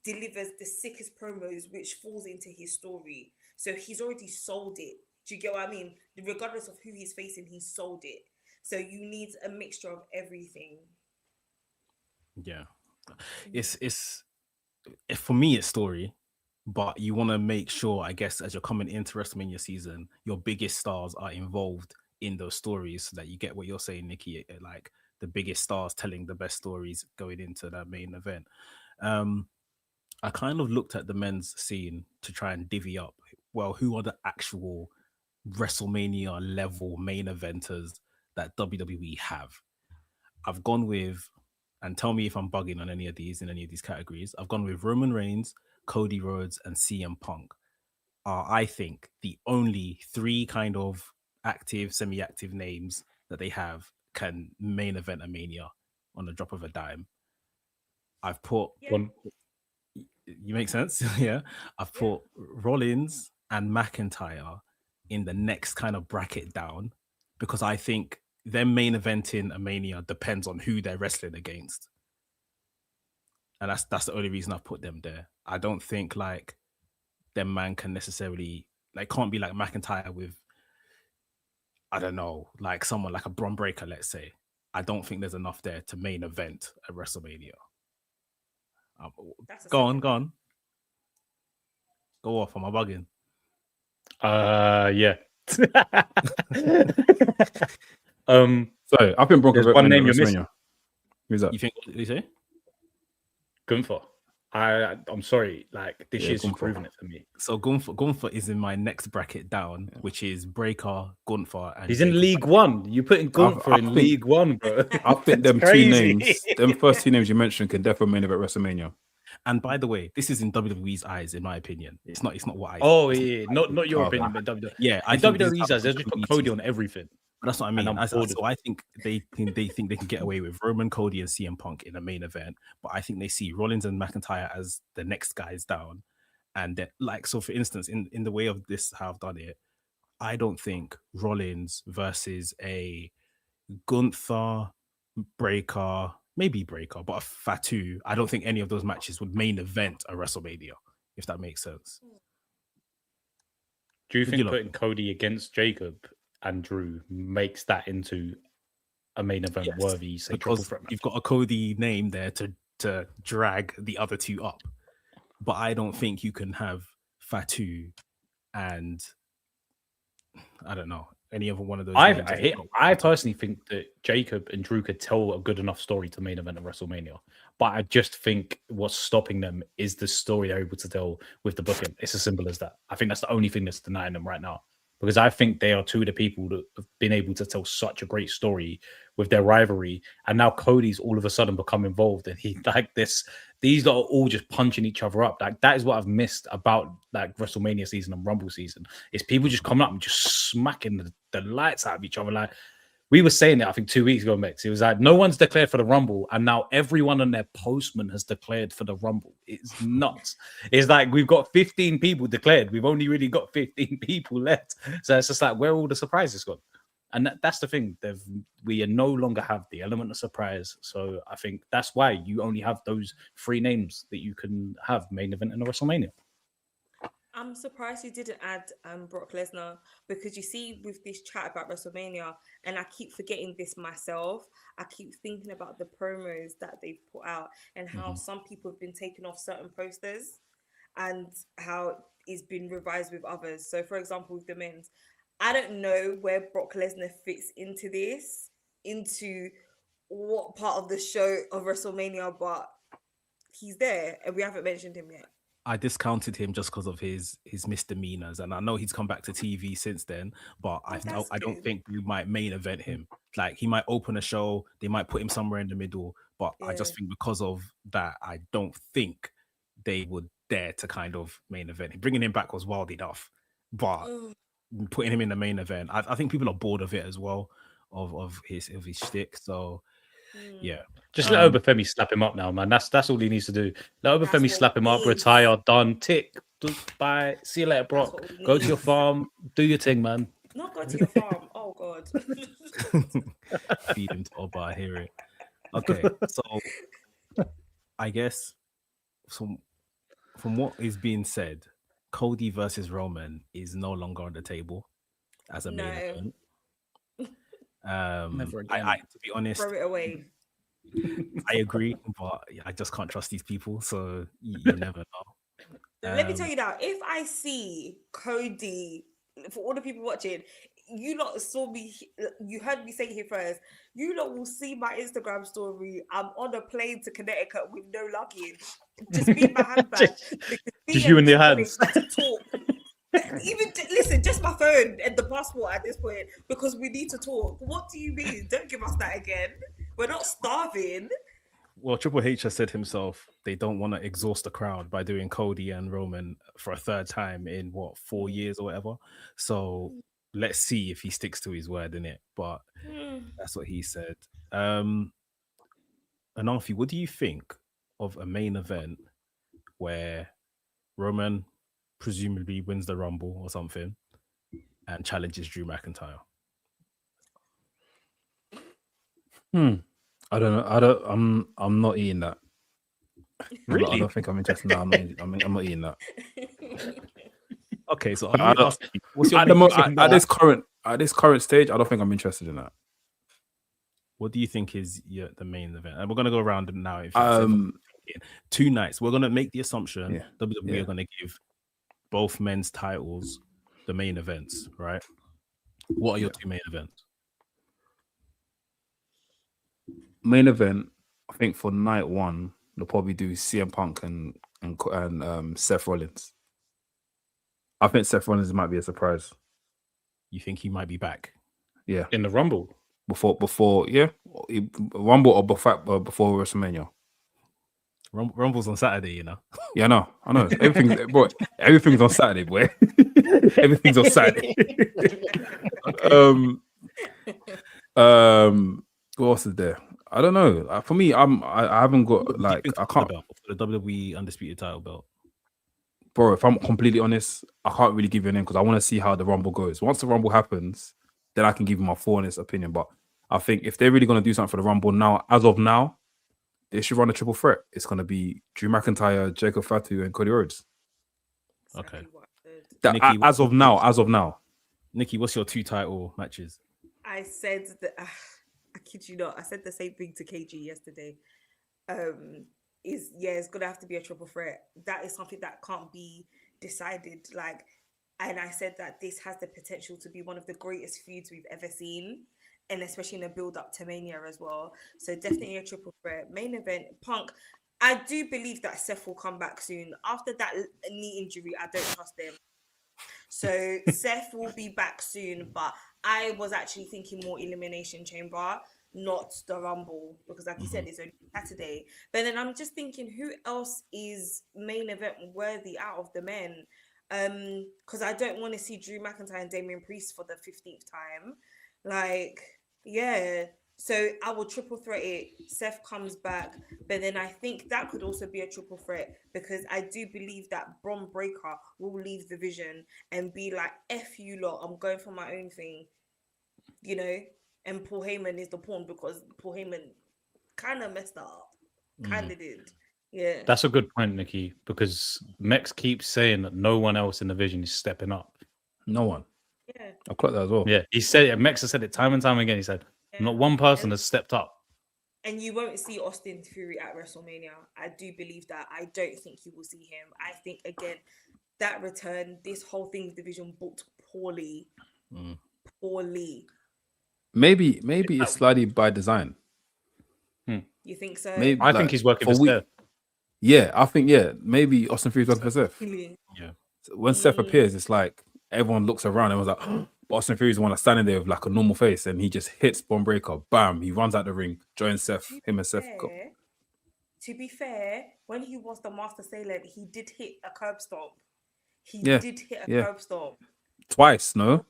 delivers the sickest promos, which falls into his story. So he's already sold it. Do you get what I mean? Regardless of who he's facing, he's sold it. So you need a mixture of everything. Yeah, it's for me it's story, but you want to make sure, I guess, as you're coming into WrestleMania season, your biggest stars are involved in those stories so that you get what you're saying, Nicky, like the biggest stars telling the best stories going into that main event. I kind of looked at the men's scene to try and divvy up, well, who are the actual WrestleMania level main eventers that WWE have. I've gone with, and tell me if I'm bugging on any of these in any of these categories. I've gone with Roman Reigns, Cody Rhodes, and CM Punk are, I think, the only 3 kind of active, semi-active names that they have can main event a Mania on the drop of a dime. I've put you make sense, yeah. I've put Rollins and McIntyre in the next kind of bracket down because I think them main eventing a Mania depends on who they're wrestling against, and that's the only reason I've put them there. I don't think like them man can necessarily can't be like McIntyre with, I don't know, like someone like a Bron Breakker, let's say. I don't think there's enough there to main event at WrestleMania. Go on. Go off. Am I bugging? Yeah. Sorry, I think Broncos. There's one name you're missing. Who's that? You think? What did you say? Gunther. I'm sorry, like this year's proven it for me. So Gunther is in my next bracket down, which is Breaker, Gunther, and he's in League One. You putting Gunther in League One, bro? I think them crazy. 2 names, them first 2 names you mentioned, can definitely main event WrestleMania. And by the way, this is in WWE's eyes, in my opinion. It's not what I. Oh yeah, not your opinion, but WWE. Yeah, in WWE's eyes, they just put Cody on everything. But that's what I mean. So I think they think they can get away with Roman, Cody, and CM Punk in a main event. But I think they see Rollins and McIntyre as the next guys down. And so for instance, in the way of this, how I've done it, I don't think Rollins versus a Gunther, Breaker, maybe Breaker, but a Fatu, I don't think any of those matches would main event a WrestleMania, if that makes sense. Do you think putting Cody against Jacob and Drew makes that into a main event worthy? Say, because you've got a Cody name there to drag the other 2 up, but I don't think you can have Fatu and I don't know any other one of those. I personally think that Jacob and Drew could tell a good enough story to main event of WrestleMania, but I just think what's stopping them is the story they're able to tell with the booking. It's as simple as that. I think that's the only thing that's denying them right now. Because I think they are 2 of the people that have been able to tell such a great story with their rivalry. And now Cody's all of a sudden become involved. And these are all just punching each other up. Like that is what I've missed about like WrestleMania season and Rumble season. Is people just coming up and just smacking the lights out of each other. Like we were saying it, I think 2 weeks ago, Mekz. It was like no one's declared for the Rumble, and now everyone on their postman has declared for the Rumble. It's nuts. It's like we've got 15 people declared. We've only really got 15 people left. So it's just like where all the surprises gone. And that's the thing. We no longer have the element of surprise. So I think that's why you only have those 3 names that you can have main event in a WrestleMania. I'm surprised you didn't add Brock Lesnar, because you see with this chat about WrestleMania, and I keep forgetting this myself, I keep thinking about the promos that they've put out and how some people have been taking off certain posters and how it's been revised with others. So for example, with the men's, I don't know where Brock Lesnar fits into this, into what part of the show of WrestleMania, but he's there and we haven't mentioned him yet. I discounted him just because of his misdemeanors, and I know he's come back to TV since then. But I don't think we might main event him. Like he might open a show, they might put him somewhere in the middle. But I just think because of that, I don't think they would dare to kind of main event him. Bringing him back was wild enough, but putting him in the main event, I think people are bored of it as well, of his shtick. So yeah. Just let Obafemi slap him up now, man. That's all he needs to do. Let Obafemi slap him up, retire, done, tick, bye. See you later, Brock. Go to your farm, do your thing, man. Not go to your farm. Oh God. Feed him to Oba, I hear it. Okay, so I guess from what is being said, Cody versus Roman is no longer on the table as a main event. Never again. I to be honest, throw it away. I agree, but I just can't trust these people, so you never know. Let me tell you now, if I see Cody, for all the people watching, you lot saw me, you heard me say it here first, you lot will see my Instagram story. I'm on a plane to Connecticut with no luggage, just me in my handbag. Just you in your hands. To talk. Even listen, just my phone and the passport at this point, because we need to talk. What do you mean? Don't give us that again. We're not starving. Well, Triple H has said himself they don't want to exhaust the crowd by doing Cody and Roman for a third time in 4 years or whatever. So let's see if he sticks to his word in it. But that's what he said. Anarfi, what do you think of a main event where Roman presumably wins the Rumble or something and challenges Drew McIntyre? I don't know. I'm not eating that. Really? I don't think I'm interested. No, I'm not eating that. Okay, so I don't- what's your at this current stage, I don't think I'm interested in that. what do you think is the main event? And we're gonna go around now. If two nights, we're gonna make the assumption WWE are gonna give both men's titles the main events, right? What are your two main events? Main event, I think for night one, they'll probably do CM Punk and Seth Rollins. I think Seth Rollins might be a surprise. You think he might be back? Yeah, In the Rumble. before Rumble or before WrestleMania. Rumble's on Saturday, you know. Yeah, I know. Everything's on Saturday, boy. Everything's on Saturday. What else is there? I don't know. For me, I haven't got like I can't for the WWE Undisputed title belt. Bro, if I'm completely honest, I can't really give you a name because I want to see how the Rumble goes. Once the Rumble happens, then I can give you my full honest opinion. But I think if they're really going to do something for the Rumble now, as of now, they should run a triple threat. It's going to be Drew McIntyre, Jacob Fatu, and Cody Rhodes. Okay. Exactly Nicky, as of now. Nikki, what's your two title matches? I said that. I kid you not. I said the same thing to KG yesterday. It's gonna have to be a triple threat. That is something that can't be decided. And I said that this has the potential to be one of the greatest feuds we've ever seen, and especially in the build up to Mania as well. So definitely a triple threat. Main event, Punk. I do believe that Seth will come back soon. After that knee injury, I don't trust him. So Seth will be back soon, but I was actually thinking more Elimination Chamber, not the Rumble, because like you said, it's only Saturday. But then I'm just thinking, who else is main event worthy out of the men? Because I don't want to see Drew McIntyre and Damian Priest for the 15th time. So I will triple threat it. Seth comes back, but then I think that could also be a triple threat because I do believe that Bron Breakker will leave the division and be like, F you lot, I'm going for my own thing, you know? And Paul Heyman is the pawn because Paul Heyman kind of messed up. Kind of did. Yeah. That's a good point, Nicky, because Mekz keeps saying that no one else in the division is stepping up. No one. Yeah. I'll clock that as well. Yeah, he said it. Mekz has said it time and time again. He said, not one person has stepped up. And you won't see Austin Theory at WrestleMania. I do believe that. I don't think you will see him. I think, again, that return, this whole thing division booked poorly. Poorly. Maybe it's slightly by design. You think so? Maybe, I think he's working for Seth. Yeah, I think, maybe Austin Theory's working for Seth. Yeah. So when Seth appears, it's like everyone looks around and was like, oh, Austin Theory's the one that's standing there with like a normal face and he just hits Bron Breakker. Bam, he runs out the ring, joins Seth, him and Seth. To be fair, when he was the Master Sailor, he did hit a curb stomp. He did hit a curb stomp. Twice, no?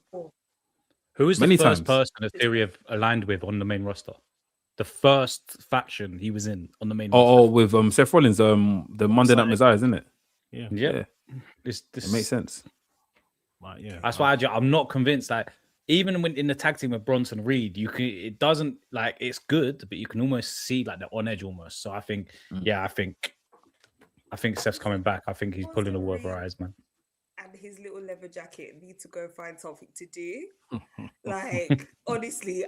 Who is the Many first times. person that Theory have aligned with on the main roster? The first faction he was in on the main roster. Oh, with Seth Rollins, the Monday Night Messiah, isn't it? Yeah. This It makes sense. Right, yeah. That's why I'm not convinced that even when in the tag team with Bronson Reed, it doesn't like it's good, but you can almost see like the on edge almost. So I think, I think Seth's coming back. I think he's pulling the wool over our eyes, man. And his little leather jacket need to go find something to do. Like, honestly,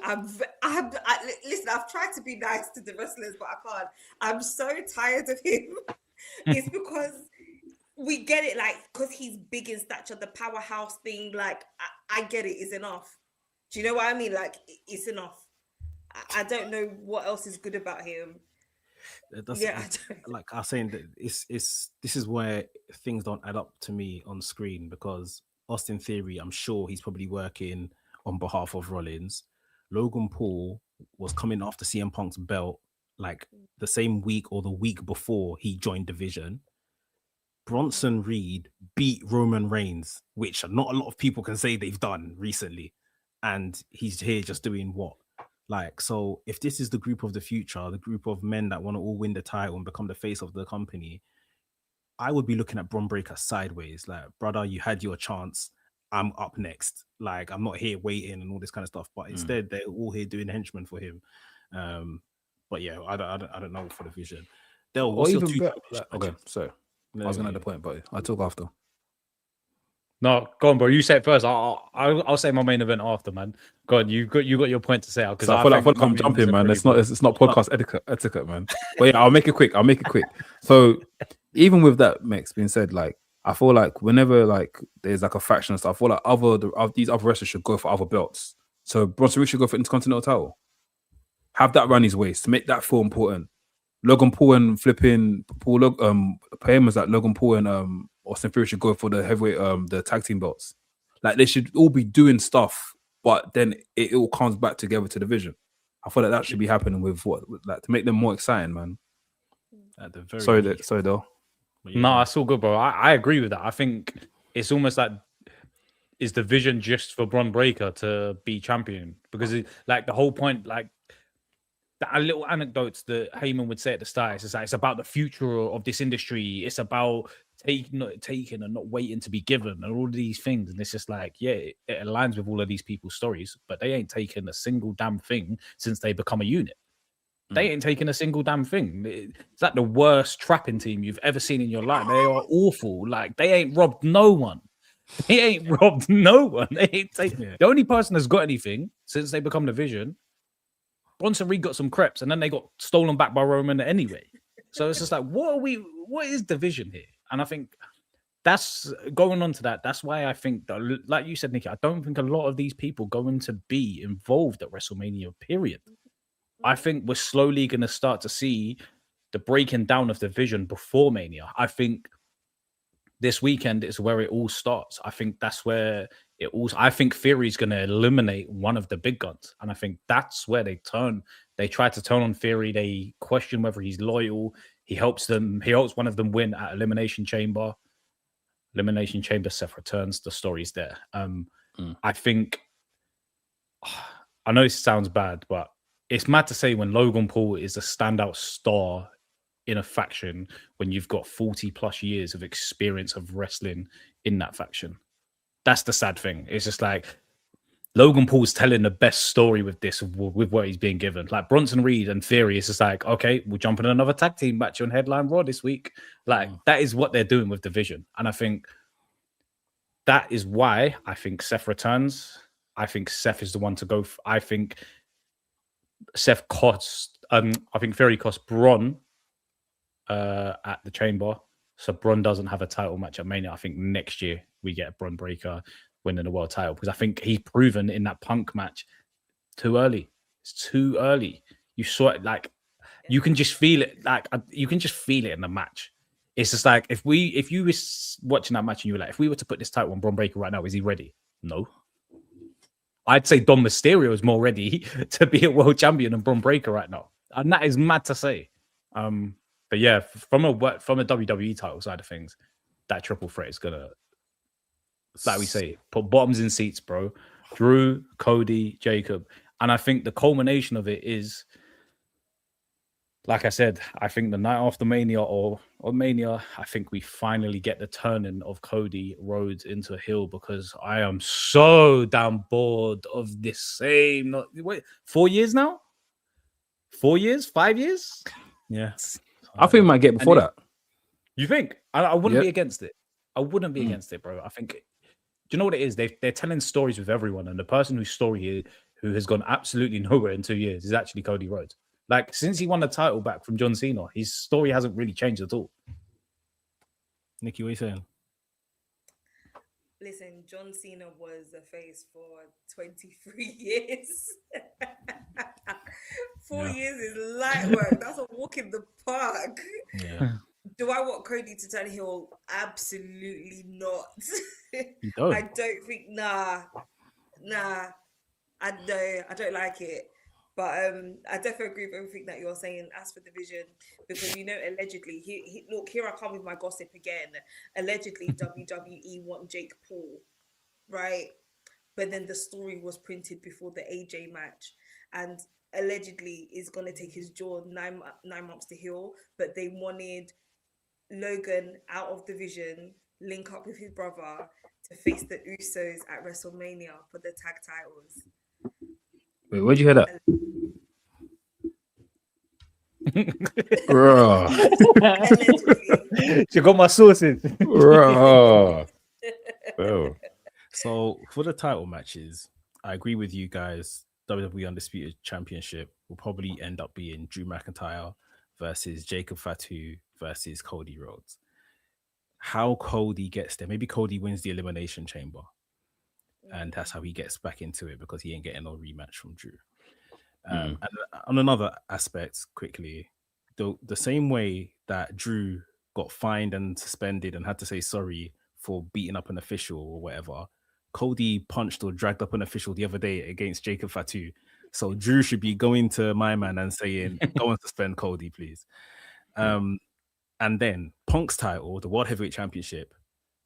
listen, I've tried to be nice to the wrestlers, but I can't. I'm so tired of him. It's because we get it, like, because he's big in stature, the powerhouse thing, like, I get it, it's enough. Do you know what I mean? Like, it's enough. I don't know what else is good about him. Like I was saying, that this is where things don't add up to me on screen because Austin Theory, I'm sure he's probably working on behalf of Rollins. Logan Paul was coming after CM Punk's belt like the same week or the week before he joined Division, Bronson Reed beat Roman Reigns, which not a lot of people can say they've done recently. And he's here just doing what? Like, so if this is the group of the future, the group of men that want to all win the title and become the face of the company, I would be looking at Bron Breakker sideways. Like, brother, you had your chance. I'm up next. Like, I'm not here waiting and all this kind of stuff. But instead, they're all here doing henchmen for him. But yeah, I don't know for the Vision. Del, what's your two? Okay, so I was gonna have the point, but I'll talk after. No, go on, bro. You say it first. I'll say my main event after, man. Go on. You got your point to say. Because I feel like I'm jumping, man. It's not podcast etiquette, man. But yeah, I'll make it quick. So even with that, Mekz being said, like I feel like whenever like there's like a faction and stuff, I feel like these other wrestlers should go for other belts. So Bronson Reed should go for Intercontinental title. Have that around his waist to make that feel important. Logan Paul and flipping Heyman's like Logan Paul and Austin Theory should go for the heavyweight the tag team belts. Like they should all be doing stuff, but then it all comes back together to Division. I feel like that should be happening with like to make them more exciting, man. At the very sorry though. No, it's all good, bro. I agree with that. I think it's almost like is the vision just for Bron Breakker to be champion because like the whole point, like that little anecdotes that Heyman would say at the start, it's like it's about the future of this industry. It's about taking and not waiting to be given and all of these things. And it's just like, yeah, it aligns with all of these people's stories, but they ain't taken a single damn thing since they become a unit. They ain't taking a single damn thing. It's like the worst trapping team you've ever seen in your life. They are awful. Like they ain't robbed no one. They ain't robbed no one. They ain't taken. The only person that's got anything since they become the Vision, Bronson Reed got some creps, and then they got stolen back by Roman anyway. So it's just like, what is the Vision here? And I think that's going on to that. That's why I think that, like you said, Nicky, I don't think a lot of these people going to be involved at WrestleMania, period. I think we're slowly going to start to see the breaking down of the Vision before Mania. I think this weekend is where it all starts. I think that's where it all. I think Theory's going to eliminate one of the big guns, and I think that's where they turn. They try to turn on Theory. They question whether he's loyal. He helps them. He helps one of them win at Elimination Chamber. Elimination Chamber. Seth returns. The story's there. I think. I know this sounds bad, but it's mad to say when Logan Paul is a standout star in a faction when you've got 40 plus years of experience of wrestling in that faction. That's the sad thing. It's just like Logan Paul's telling the best story with this, with what he's being given. Like Bronson Reed and Theory is just like, okay, we'll jump in another tag team match on Headline Raw this week. Like that is what they're doing with the Vision. And I think that is why I think Seth returns. I think Seth is the one to go. I think Seth costs, I think Theory costs Bron at the Chamber. So Bron doesn't have a title match at Mania. I think next year we get Bron Breakker winning the world title because I think he's proven in that Punk match too early. It's too early. You saw it, like you can just feel it. Like you can just feel it in the match. It's just like if you were watching that match and you were like, if we were to put this title on Bron Breakker right now, is he ready? No. I'd say Dom Mysterio is more ready to be a world champion than Bron Breakker right now, and that is mad to say. But yeah, from a WWE title side of things, that triple threat is gonna, like we say, put bottoms in seats, bro. Drew, Cody, Jacob, and I think the culmination of it is, like I said, I think the night after Mania or Mania, I think we finally get the turning of Cody Rhodes into a heel because I am so damn bored of this same. 4 years now? 4 years? 5 years? Yeah. I think we might get before that. You think? I wouldn't be against it. I wouldn't be against it, bro. I think, do you know what it is? They're telling stories with everyone, and the person whose story here, who has gone absolutely nowhere in 2 years, is actually Cody Rhodes. Like, since he won the title back from John Cena, his story hasn't really changed at all. Nicky, what are you saying? Listen, John Cena was a face for 23 years. 4 years is light work. That's a walk in the park. Yeah. Do I want Cody to turn heel? Absolutely not. You don't? I don't think, nah. I don't like it. But I definitely agree with everything that you're saying as for division, because allegedly, look, here I come with my gossip again. Allegedly, WWE want Jake Paul, right? But then the story was printed before the AJ match, and allegedly is gonna take his jaw 9 months to heal. But they wanted Logan out of division, link up with his brother to face the Usos at WrestleMania for the tag titles. Wait, where'd you hear that? Bro. You got my sources. Bro. Oh. So for the title matches, I agree with you guys. WWE Undisputed Championship will probably end up being Drew McIntyre versus Jacob Fatu versus Cody Rhodes. How Cody gets there, maybe Cody wins the Elimination Chamber, and that's how he gets back into it, because he ain't getting no rematch from Drew. And on another aspect, quickly, the same way that Drew got fined and suspended and had to say sorry for beating up an official or whatever, Cody punched or dragged up an official the other day against Jacob Fatu. So Drew should be going to my man and saying, go and suspend Cody, please. And then Punk's title, the World Heavyweight Championship,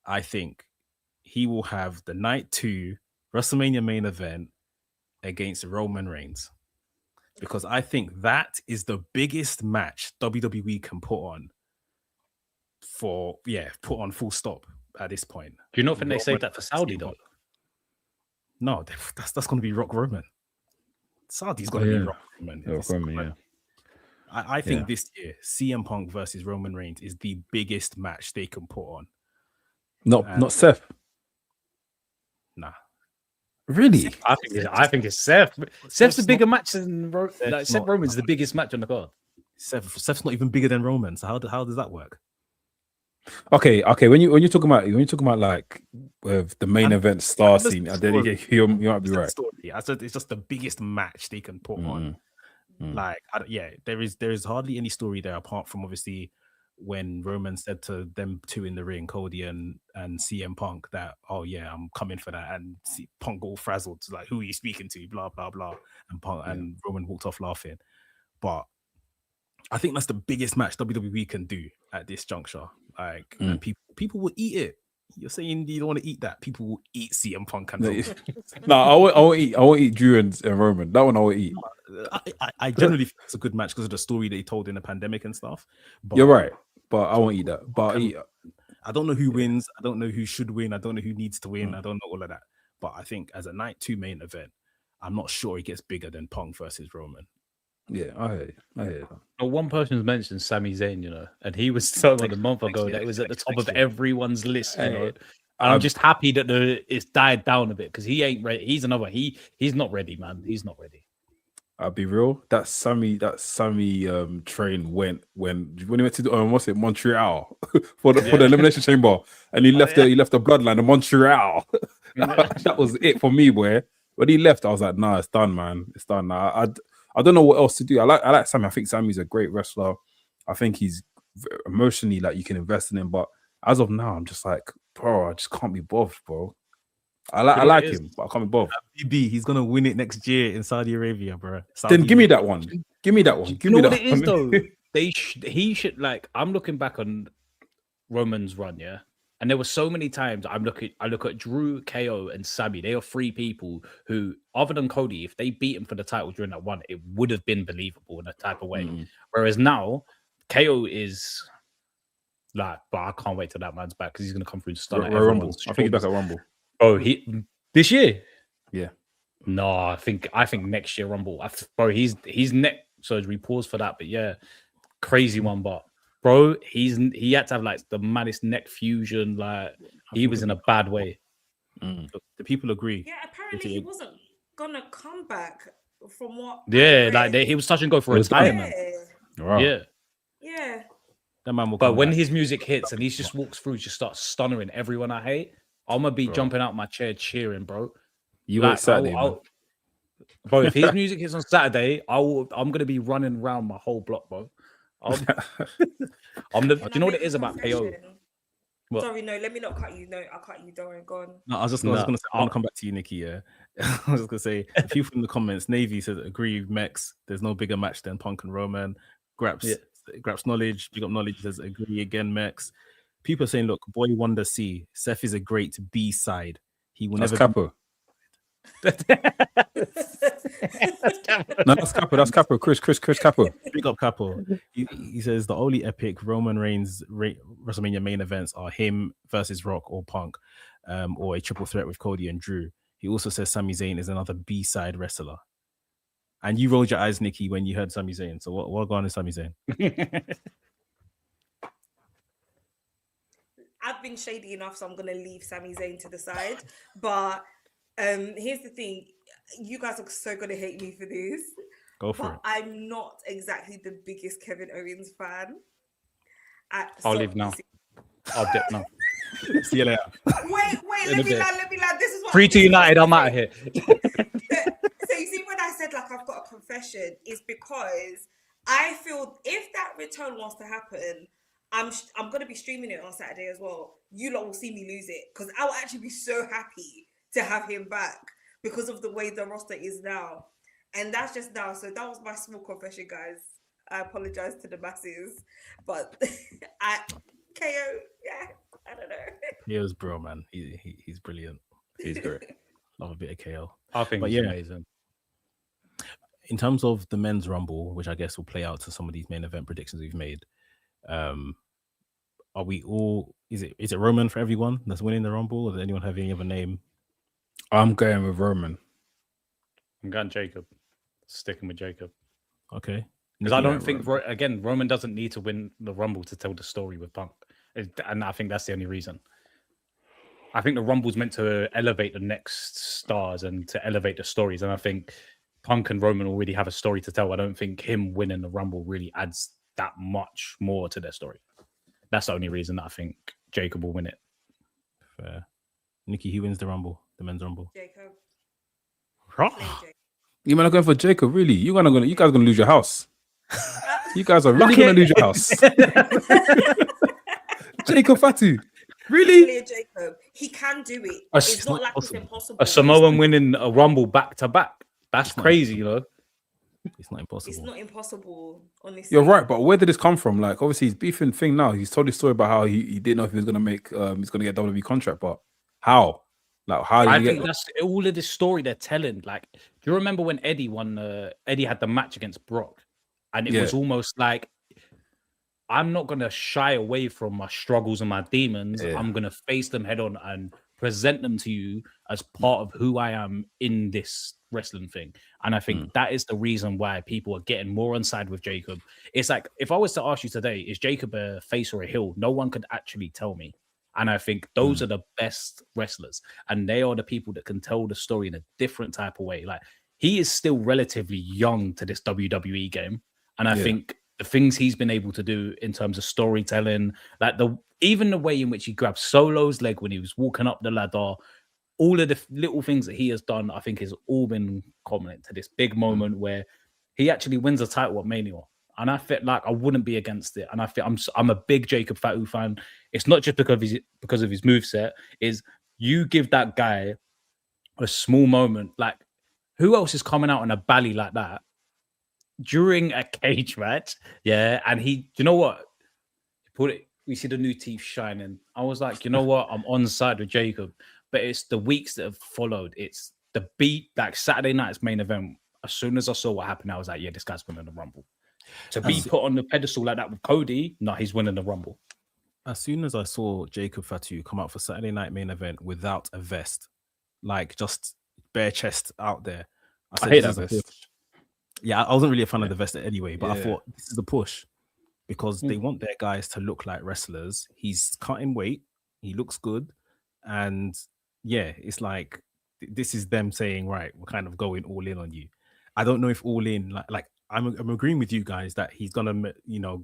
I think he will have the Night 2 WrestleMania main event against Roman Reigns. Because I think that is the biggest match WWE can put on full stop at this point. Do you not think they saved that for Saudi though? No, that's going to be Rock Roman. Saudi's going to be Rock Roman. Rock Roman, yeah. I think this year, CM Punk versus Roman Reigns is the biggest match they can put on. Not Seth. Nah. Really? I think it's Seth. Seth's the bigger match than Seth Roman's the biggest match on the card. Seth's not even bigger than Roman. So how does that work? Okay. When you're talking about like the main event star scene, you might be right. I said it's just the biggest match they can put on. Like, there is hardly any story there apart from obviously when Roman said to them two in the ring, Cody and CM Punk, that, oh yeah, I'm coming for that, and Punk got all frazzled, like, who are you speaking to, blah blah blah, and Roman walked off laughing. But I think that's the biggest match WWE can do at this juncture. Like, and people will eat it. You're saying you don't want to eat that? People will eat CM Punk and No, I won't eat Drew and Roman. That one I won't eat. I generally think it's a good match because of the story they told in the pandemic and stuff. But you're right, but I won't eat that. But I don't know who wins. I don't know who should win. I don't know who needs to win. I don't know all of that. But I think as a Night 2 main event, I'm not sure it gets bigger than Punk versus Roman. Yeah, I hear that. Well, one person's mentioned Sami Zayn, and he was told a month ago that it was at the top of everyone's list, And I'm just happy that it's died down a bit, because he ain't ready. He's another. He's not ready, man. He's not ready. I'll be real. That Sammy train went when he went to Montreal for the Elimination Chamber, and he left the bloodline of Montreal. That was it for me, boy. When he left, I was like, nah, it's done, man. It's done. I don't know what else to do. I like Sammy. I think Sammy's a great wrestler. I think he's emotionally, like, you can invest in him. But as of now, I'm just like, bro, I just can't be bothered, bro. I like him, but I can't be bothered. BB, he's gonna win it next year in Saudi Arabia, bro. Then give me that one. Give me that one. You know what it is though? He should, like, I'm looking back on Roman's run, yeah. And there were so many times I look at Drew, KO, and Sami. They are three people who, other than Cody, if they beat him for the title during that one, it would have been believable in a type of way. Whereas now, KO is like, but I can't wait till that man's back, because he's going to come through and stun at Rumble. I think he's back at Rumble. Oh, this year? Yeah. No, I think next year Rumble. Bro, he's neck surgery. Pause for that, but yeah, crazy one, but. Bro, he had to have like the maddest neck fusion. Like, he was in a bad way. The people agree. Yeah, apparently he wasn't gonna come back from what. Yeah, like he was touch and go for retirement. Wow. Yeah. That man will. But when his music hits and he just walks through, just starts stunning everyone I hate, I'm gonna be jumping out my chair cheering, bro. You like Saturday, bro. If his music hits on Saturday, I'm gonna be running around my whole block, bro. Do you know what it is about KO? What? Sorry, no, let me not cut you. No, I'll cut you. Don't worry, go on. No, I was No, gonna say, I want to come back to you, Nicky. Yeah, I was just gonna say, the people in the comments, Navy says agree, Mekz. There's no bigger match than Punk and Roman. Graps knowledge, big up knowledge says agree again, Mekz. People are saying, look, boy wonder C. Seth is a great B side. He will That's never. Capo. No, that's Capo. That's Capo. Chris Capo. Big up Capo. He says the only epic Roman Reigns WrestleMania main events are him versus Rock or Punk, or a triple threat with Cody and Drew. He also says Sami Zayn is another B-side wrestler. And you rolled your eyes, Nicky, when you heard Sami Zayn. So what going on Sami Zayn? I've been shady enough, so I'm gonna leave Sami Zayn to the side. But here's the thing: you guys are so gonna hate me for this. Go for it. I'm not exactly the biggest Kevin Owens fan. I'll leave now. I'll dip now. See you later. Wait, let me land. This is what 3-2 United, I'm out of here. So you see, when I said like I've got a confession, is because I feel if that return wants to happen, I'm gonna be streaming it on Saturday as well. You lot will see me lose it because I will actually be so happy to have him back because of the way the roster is now, and that's just now. So that was my small confession, guys. I apologize to the masses, but KO, yeah, I don't know. Here's bro, man. He's brilliant. He's great. Love a bit of KO. I think it's amazing. In terms of the men's rumble, which I guess will play out to some of these main event predictions we've made, are we all? Is it Roman for everyone that's winning the rumble, or does anyone have any other name? I'm going with Roman. I'm going Jacob. Sticking with Jacob. Okay. Because I don't think, again, Roman doesn't need to win the Rumble to tell the story with Punk. And I think that's the only reason. I think the Rumble's meant to elevate the next stars and to elevate the stories. And I think Punk and Roman already have a story to tell. I don't think him winning the Rumble really adds that much more to their story. That's the only reason that I think Jacob will win it. Fair. Nicky, who wins the Rumble? The men's Rumble? Jacob. You man are going for Jacob, really? You guys are gonna lose your house. You guys are really gonna lose your house. Jacob Fatu. Really? Jacob. He can do it. It's not like it's impossible. A Samoan winning a Rumble back to back. That's crazy, you know. It's not impossible. It's not impossible, honestly. You're right, but where did this come from? Like, obviously, he's beefing thing now. He's told his story about how he didn't know if he was gonna make he's gonna get a WWE contract, but how? Like, how did I he think get? that's all of this story they're telling. Like, do you remember when Eddie won? Eddie had the match against Brock, and it was almost like, I'm not gonna shy away from my struggles and my demons. Yeah. I'm gonna face them head on and present them to you as part of who I am in this wrestling thing. And I think that is the reason why people are getting more on side with Jacob. It's like, if I was to ask you today, is Jacob a face or a heel? No one could actually tell me. And I think those are the best wrestlers. And they are the people that can tell the story in a different type of way. Like, he is still relatively young to this WWE game. And I think the things he's been able to do in terms of storytelling, like even the way in which he grabbed Solo's leg when he was walking up the ladder, all of the little things that he has done, I think has all been culminant to this big moment where he actually wins a title at Mania. And I felt like I wouldn't be against it. And I feel I'm a big Jacob Fatu fan. It's not just because of his moveset. Is you give that guy a small moment. Like, who else is coming out in a bally like that during a cage match? Yeah, and he, you know what? We see the new teeth shining. I was like, you know what? I'm on side with Jacob. But it's the weeks that have followed. It's the beat, like Saturday night's main event. As soon as I saw what happened, I was like, yeah, this guy's winning the Rumble. To be put on the pedestal like that with Cody, no, he's winning the Rumble. As soon as I saw Jacob Fatu come out for Saturday night main event without a vest, like just bare chest out there, I hate that vest. Yeah, I wasn't really a fan of the vest anyway, but I thought this is a push because they want their guys to look like wrestlers. He's cutting weight, he looks good, and it's like this is them saying, right, we're kind of going all in on you. I don't know if all in like I'm agreeing with you guys that he's gonna go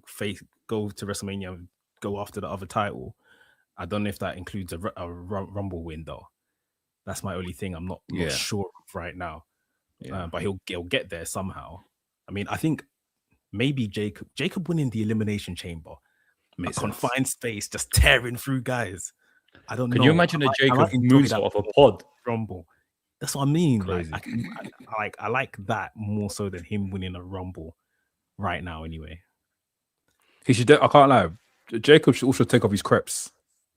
to WrestleMania and go after the other title. I don't know if that includes a Rumble win though. That's my only thing. I'm not sure of right now. But he'll get there somehow. I mean, I think maybe Jacob winning the Elimination Chamber. Makes a sense. confined space, just tearing through guys. I don't know. Can you imagine a Jacob moonsault off a pod? Rumble. That's what I mean. Crazy. I like that more so than him winning a Rumble right now. Anyway, He should. I can't lie. Jacob should also take off his crepes.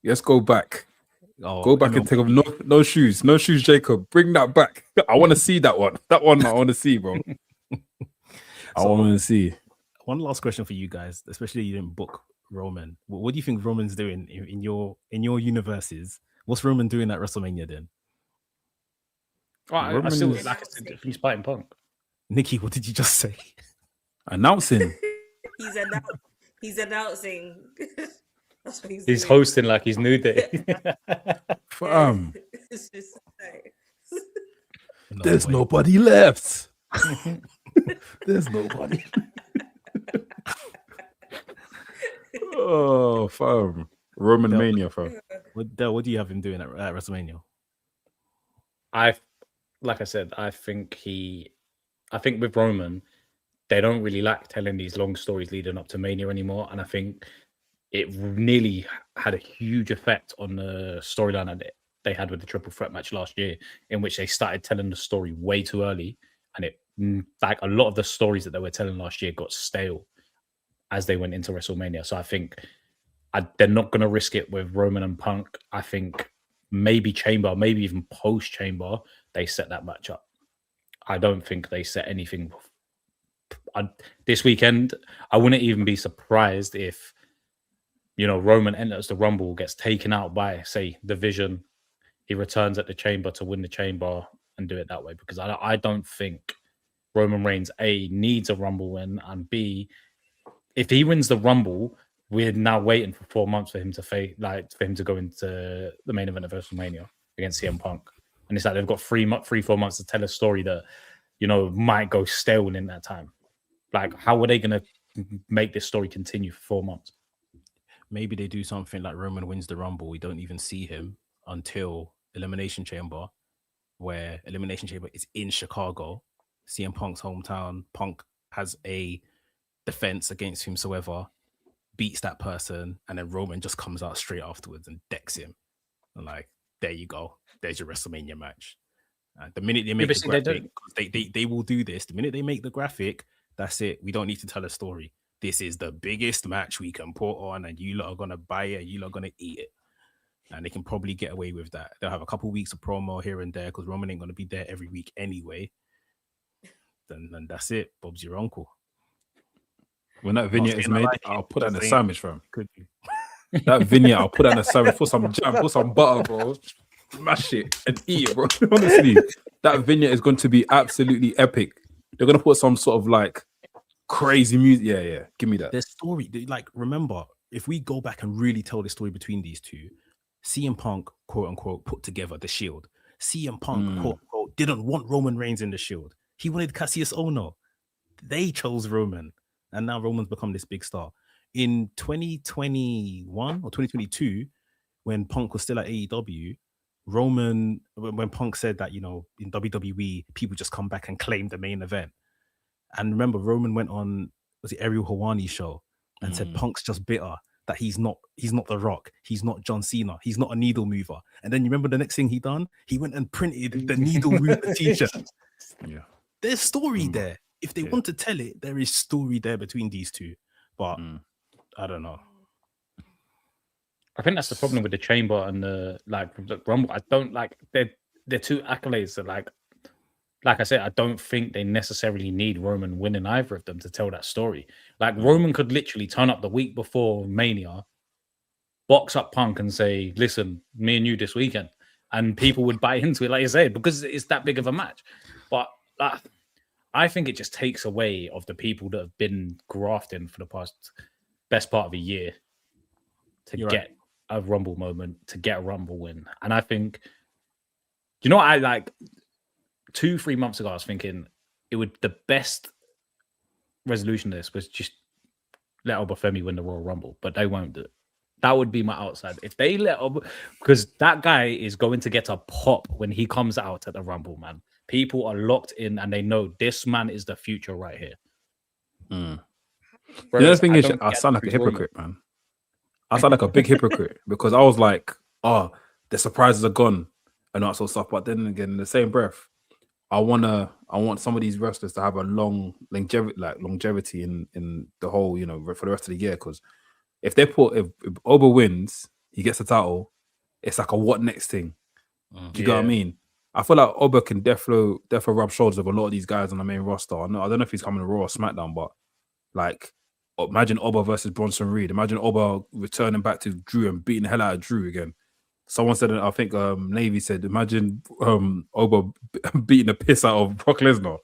Let's go back. Go back and take off no shoes. No shoes, Jacob. Bring that back. I want to see that one. That one I want to see, bro. I want to see. One last question for you guys, especially you didn't book Roman. What do you think Roman's doing in your universes? What's Roman doing at WrestleMania then? Well, I still like I said, he's fighting Punk. Nicky, what did you just say? Announcing. He's announcing. That's what He's doing. hosting like he's New Day. It's just like... There's nobody left. There's nobody. Oh, fam. Roman Mania, fam. What do you have him doing at WrestleMania? Like I said, I think with Roman, they don't really like telling these long stories leading up to Mania anymore. And I think it nearly had a huge effect on the storyline that they had with the triple threat match last year, in which they started telling the story way too early. And it, like a lot of the stories that they were telling last year got stale as they went into WrestleMania. So I think they're not going to risk it with Roman and Punk. I think maybe Chamber, maybe even post Chamber, they set that match up. I don't think they set anything. This weekend, I wouldn't even be surprised if, Roman enters the Rumble, gets taken out by, say, the Vision. He returns at the Chamber to win the Chamber and do it that way, because I don't think Roman Reigns, A, needs a Rumble win, and B, if he wins the Rumble, we're now waiting for 4 months for him to go into the main event of WrestleMania against CM Punk. And it's like they've got 4 months to tell a story that, might go stale in that time. Like, how are they going to make this story continue for 4 months? Maybe they do something like Roman wins the Rumble. We don't even see him until Elimination Chamber, where Elimination Chamber is in Chicago, CM Punk's hometown. Punk has a defense against whomsoever, beats that person, and then Roman just comes out straight afterwards and decks him. And like, there you go. There's your WrestleMania match. The minute they make the graphic, they will do this. The minute they make the graphic, that's it. We don't need to tell a story. This is the biggest match we can put on, and you lot are gonna buy it. You lot are gonna eat it, and they can probably get away with that. They'll have a couple weeks of promo here and there because Roman ain't gonna be there every week anyway. Then that's it. Bob's your uncle. When that vignette is made, I'll put that in a sandwich, fam. Could you? That vignette, I'll put that in a sandwich. Put some jam, put some butter, bro. Smash it and eat it, bro. Honestly, that vignette is going to be absolutely epic. They're going to put some sort of like crazy music. Yeah. Give me that. Their story, remember, if we go back and really tell the story between these two, CM Punk, quote unquote, put together the Shield. CM Punk, quote unquote, didn't want Roman Reigns in the Shield. He wanted Cassius Ohno. They chose Roman. And now Roman's become this big star. In 2021 or 2022, when Punk was still at AEW, when Punk said that, in WWE, people just come back and claim the main event. And remember, Roman went on, was it Ariel Helwani's show, and said Punk's just bitter, that he's not The Rock, he's not John Cena, he's not a needle mover. And then you remember the next thing he done? He went and printed the needle mover t-shirt. Yeah. There's story there. If they want to tell it, there is story there between these two. But I don't know. I think that's the problem with the Chamber and the Rumble. I don't like they're two accolades that like I said, I don't think they necessarily need Roman winning either of them to tell that story. Like Roman could literally turn up the week before Mania, box up Punk and say, listen, me and you this weekend. And people would buy into it, like you said, because it's that big of a match. But I think it just takes away of the people that have been grafting for the best part of a year to get a Rumble moment, to get a Rumble win. And I think, I like 2-3 months ago, I was thinking the best resolution to this was just let Obafemi win the Royal Rumble, but they won't do it. That would be my outside. If they because that guy is going to get a pop when he comes out at the Rumble, man. People are locked in and they know this man is the future right here. The other thing is, I sound like a hypocrite, man. I sound like a big hypocrite because I was like, oh, the surprises are gone and that sort of stuff. But then again, in the same breath, I want some of these wrestlers to have a long longevity in the whole, you know, for the rest of the year. Because if Oba wins, he gets the title. It's like a what next thing. Do you get what I mean? I feel like Oba can definitely rub shoulders with a lot of these guys on the main roster. I don't know if he's coming to Raw or SmackDown, but like, imagine Oba versus Bronson Reed. Imagine Oba returning back to Drew and beating the hell out of Drew again. Someone said, I think Navy said, imagine Oba beating the piss out of Brock Lesnar.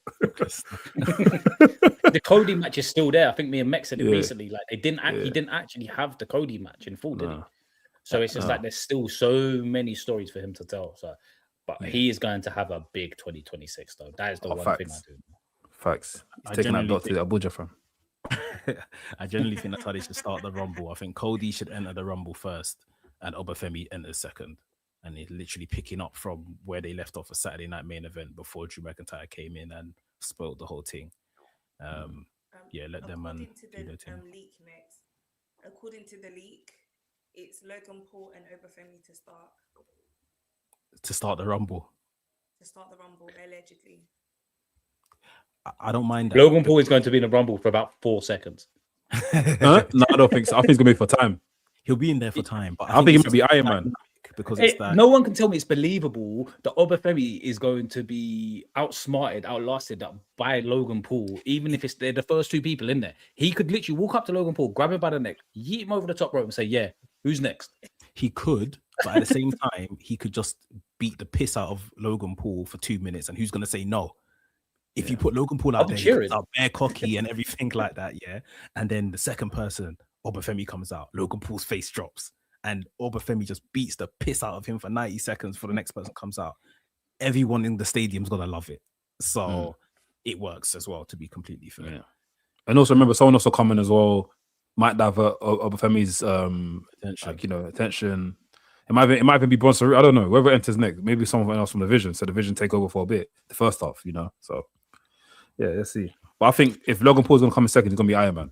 The Cody match is still there. I think me and Mekz said it recently. Like, he didn't actually have the Cody match in full, did he? So it's just like there's still so many stories for him to tell. So, but he is going to have a big 2026 though. That is the one thing I do. Facts. He's taking that dot to Abuja from. I generally think that's how they should start the Rumble. I think Cody should enter the Rumble first and Obafemi enters second. And he's literally picking up from where they left off a Saturday night main event before Drew McIntyre came in and spoiled the whole thing. Let them man do their thing. According to the leak, it's Logan Paul and Obafemi to start the Rumble. Allegedly. I don't mind that. Logan Paul is going to be in the Rumble for about 4 seconds. Huh? No, I don't think so. I think it's gonna be for time. He'll be in there for time, but I think he might be Iron Man. Because it's that. No one can tell me it's believable that Obafemi is going to be outsmarted, outlasted by Logan Paul, even if they're the first 2 people in there. He could literally walk up to Logan Paul, grab him by the neck, yeet him over the top rope, and say, "Yeah, who's next?" He could, but at the same time, he could just beat the piss out of Logan Paul for 2 minutes, and who's going to say no? If you put Logan Paul out there, he comes out bare cocky and everything like that, and then the second person, Obafemi, comes out, Logan Paul's face drops, and Obafemi just beats the piss out of him for 90 seconds before the next person comes out. Everyone in the stadium's gonna love it, so it works as well. To be completely fair, and also remember, someone also coming as well might divert Obafemi's attention. It might even be Bronson Reed. I don't know. Whoever enters next, maybe someone else from the Vision. So the Vision take over for a bit, the first half, So yeah, let's see. But I think if Logan Paul's gonna come in second, he's gonna be Iron Man.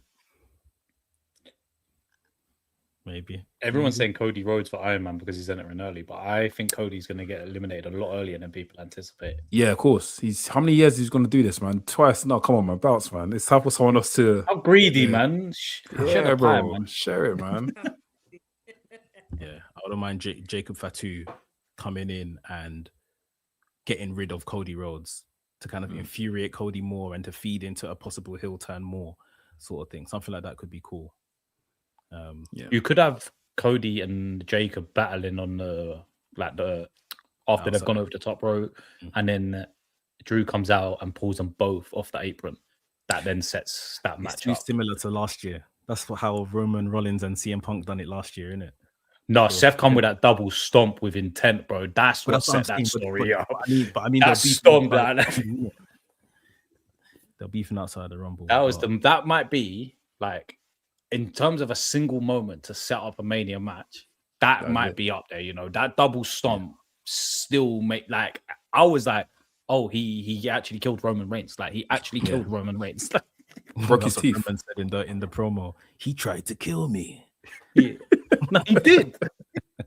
Maybe. Everyone's saying Cody Rhodes for Iron Man because he's entering early, but I think Cody's going to get eliminated a lot earlier than people anticipate. Yeah, of course. How many years he's going to do this, man? Twice? No, come on, man. Bounce, man. It's time for someone else to. How greedy, man. Share it, bro. Man. Share it, man. I wouldn't mind Jacob Fatu coming in and getting rid of Cody Rhodes to kind of infuriate Cody more and to feed into a possible heel turn more sort of thing. Something like that could be cool. You could have Cody and Jacob battling on after they've gone over the top rope, and then Drew comes out and pulls them both off the apron. That then sets that match up. Similar to last year. That's how Roman Rollins and CM Punk done it last year, innit? No, Seth come with that double stomp with intent, bro. That's what set that story up. But I mean, that stomp they're beefing outside the Rumble. That might be like, in terms of a single moment to set up a Mania match, that might be up there. That double stomp still I was like, oh, he actually killed Roman Reigns. Like, he actually killed Roman Reigns. Broke his teeth. Roman said in the promo, he tried to kill me. No, he did.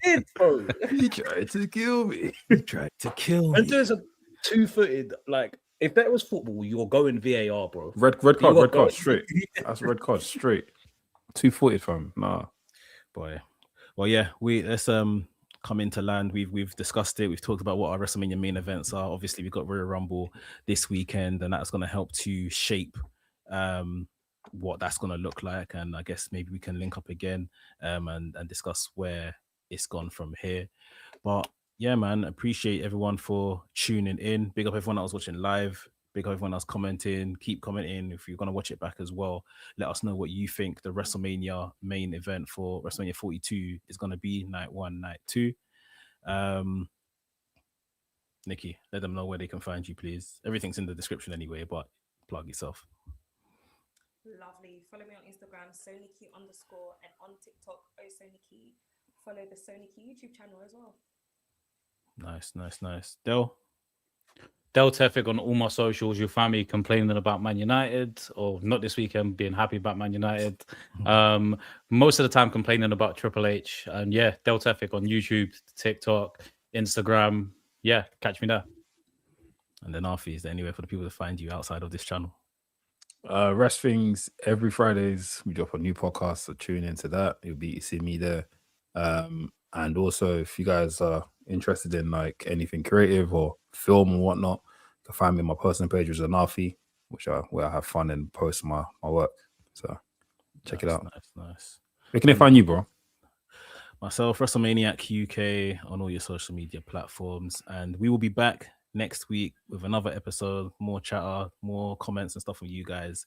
He did, bro. He tried to kill me. And there's a 2-footed, like, if that was football, you're going VAR, bro. Red card straight. That's red card straight. 2-footed from boy. Well, yeah, let's come into land. We've discussed it. We've talked about what our WrestleMania main events are. Obviously, we've got Royal Rumble this weekend, and that's going to help to shape what that's going to look like. And I guess maybe we can link up again and discuss where it's gone from here. But yeah, man, appreciate everyone for tuning in. Big up everyone that was watching live. Big up everyone that's commenting. Keep commenting. If you're going to watch it back as well, let us know what you think the WrestleMania main event for WrestleMania 42 is going to be, night 1, night 2. Nicky, let them know where they can find you, please. Everything's in the description anyway, but plug yourself. Lovely. Follow me on Instagram, SoNicky_, and on TikTok, OSoNicky. Follow the SoNicky YouTube channel as well. Nice. Del? Delta Ethic on all my socials. You'll find me complaining about Man United, or not this weekend, being happy about Man United. Most of the time complaining about Triple H. And yeah, Delta Ethic on YouTube, TikTok, Instagram. Yeah, catch me there. And then Anarfi, is there anywhere for the people to find you outside of this channel? WRESTHINGS every Fridays. We drop a new podcast, so tune into that. You'll be seeing me there. And also, if you guys are interested in like anything creative or film and whatnot, you can find me on my personal page, which is Anarfi, where I have fun and post my work. So check it out. Nice. Where can they find you, bro? Myself, WrestleManiac UK on all your social media platforms, and we will be back next week with another episode, more chatter, more comments and stuff from you guys.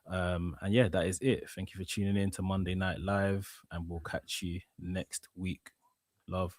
And yeah, that is it. Thank you for tuning in to Monday Night Live, and we'll catch you next week. Love.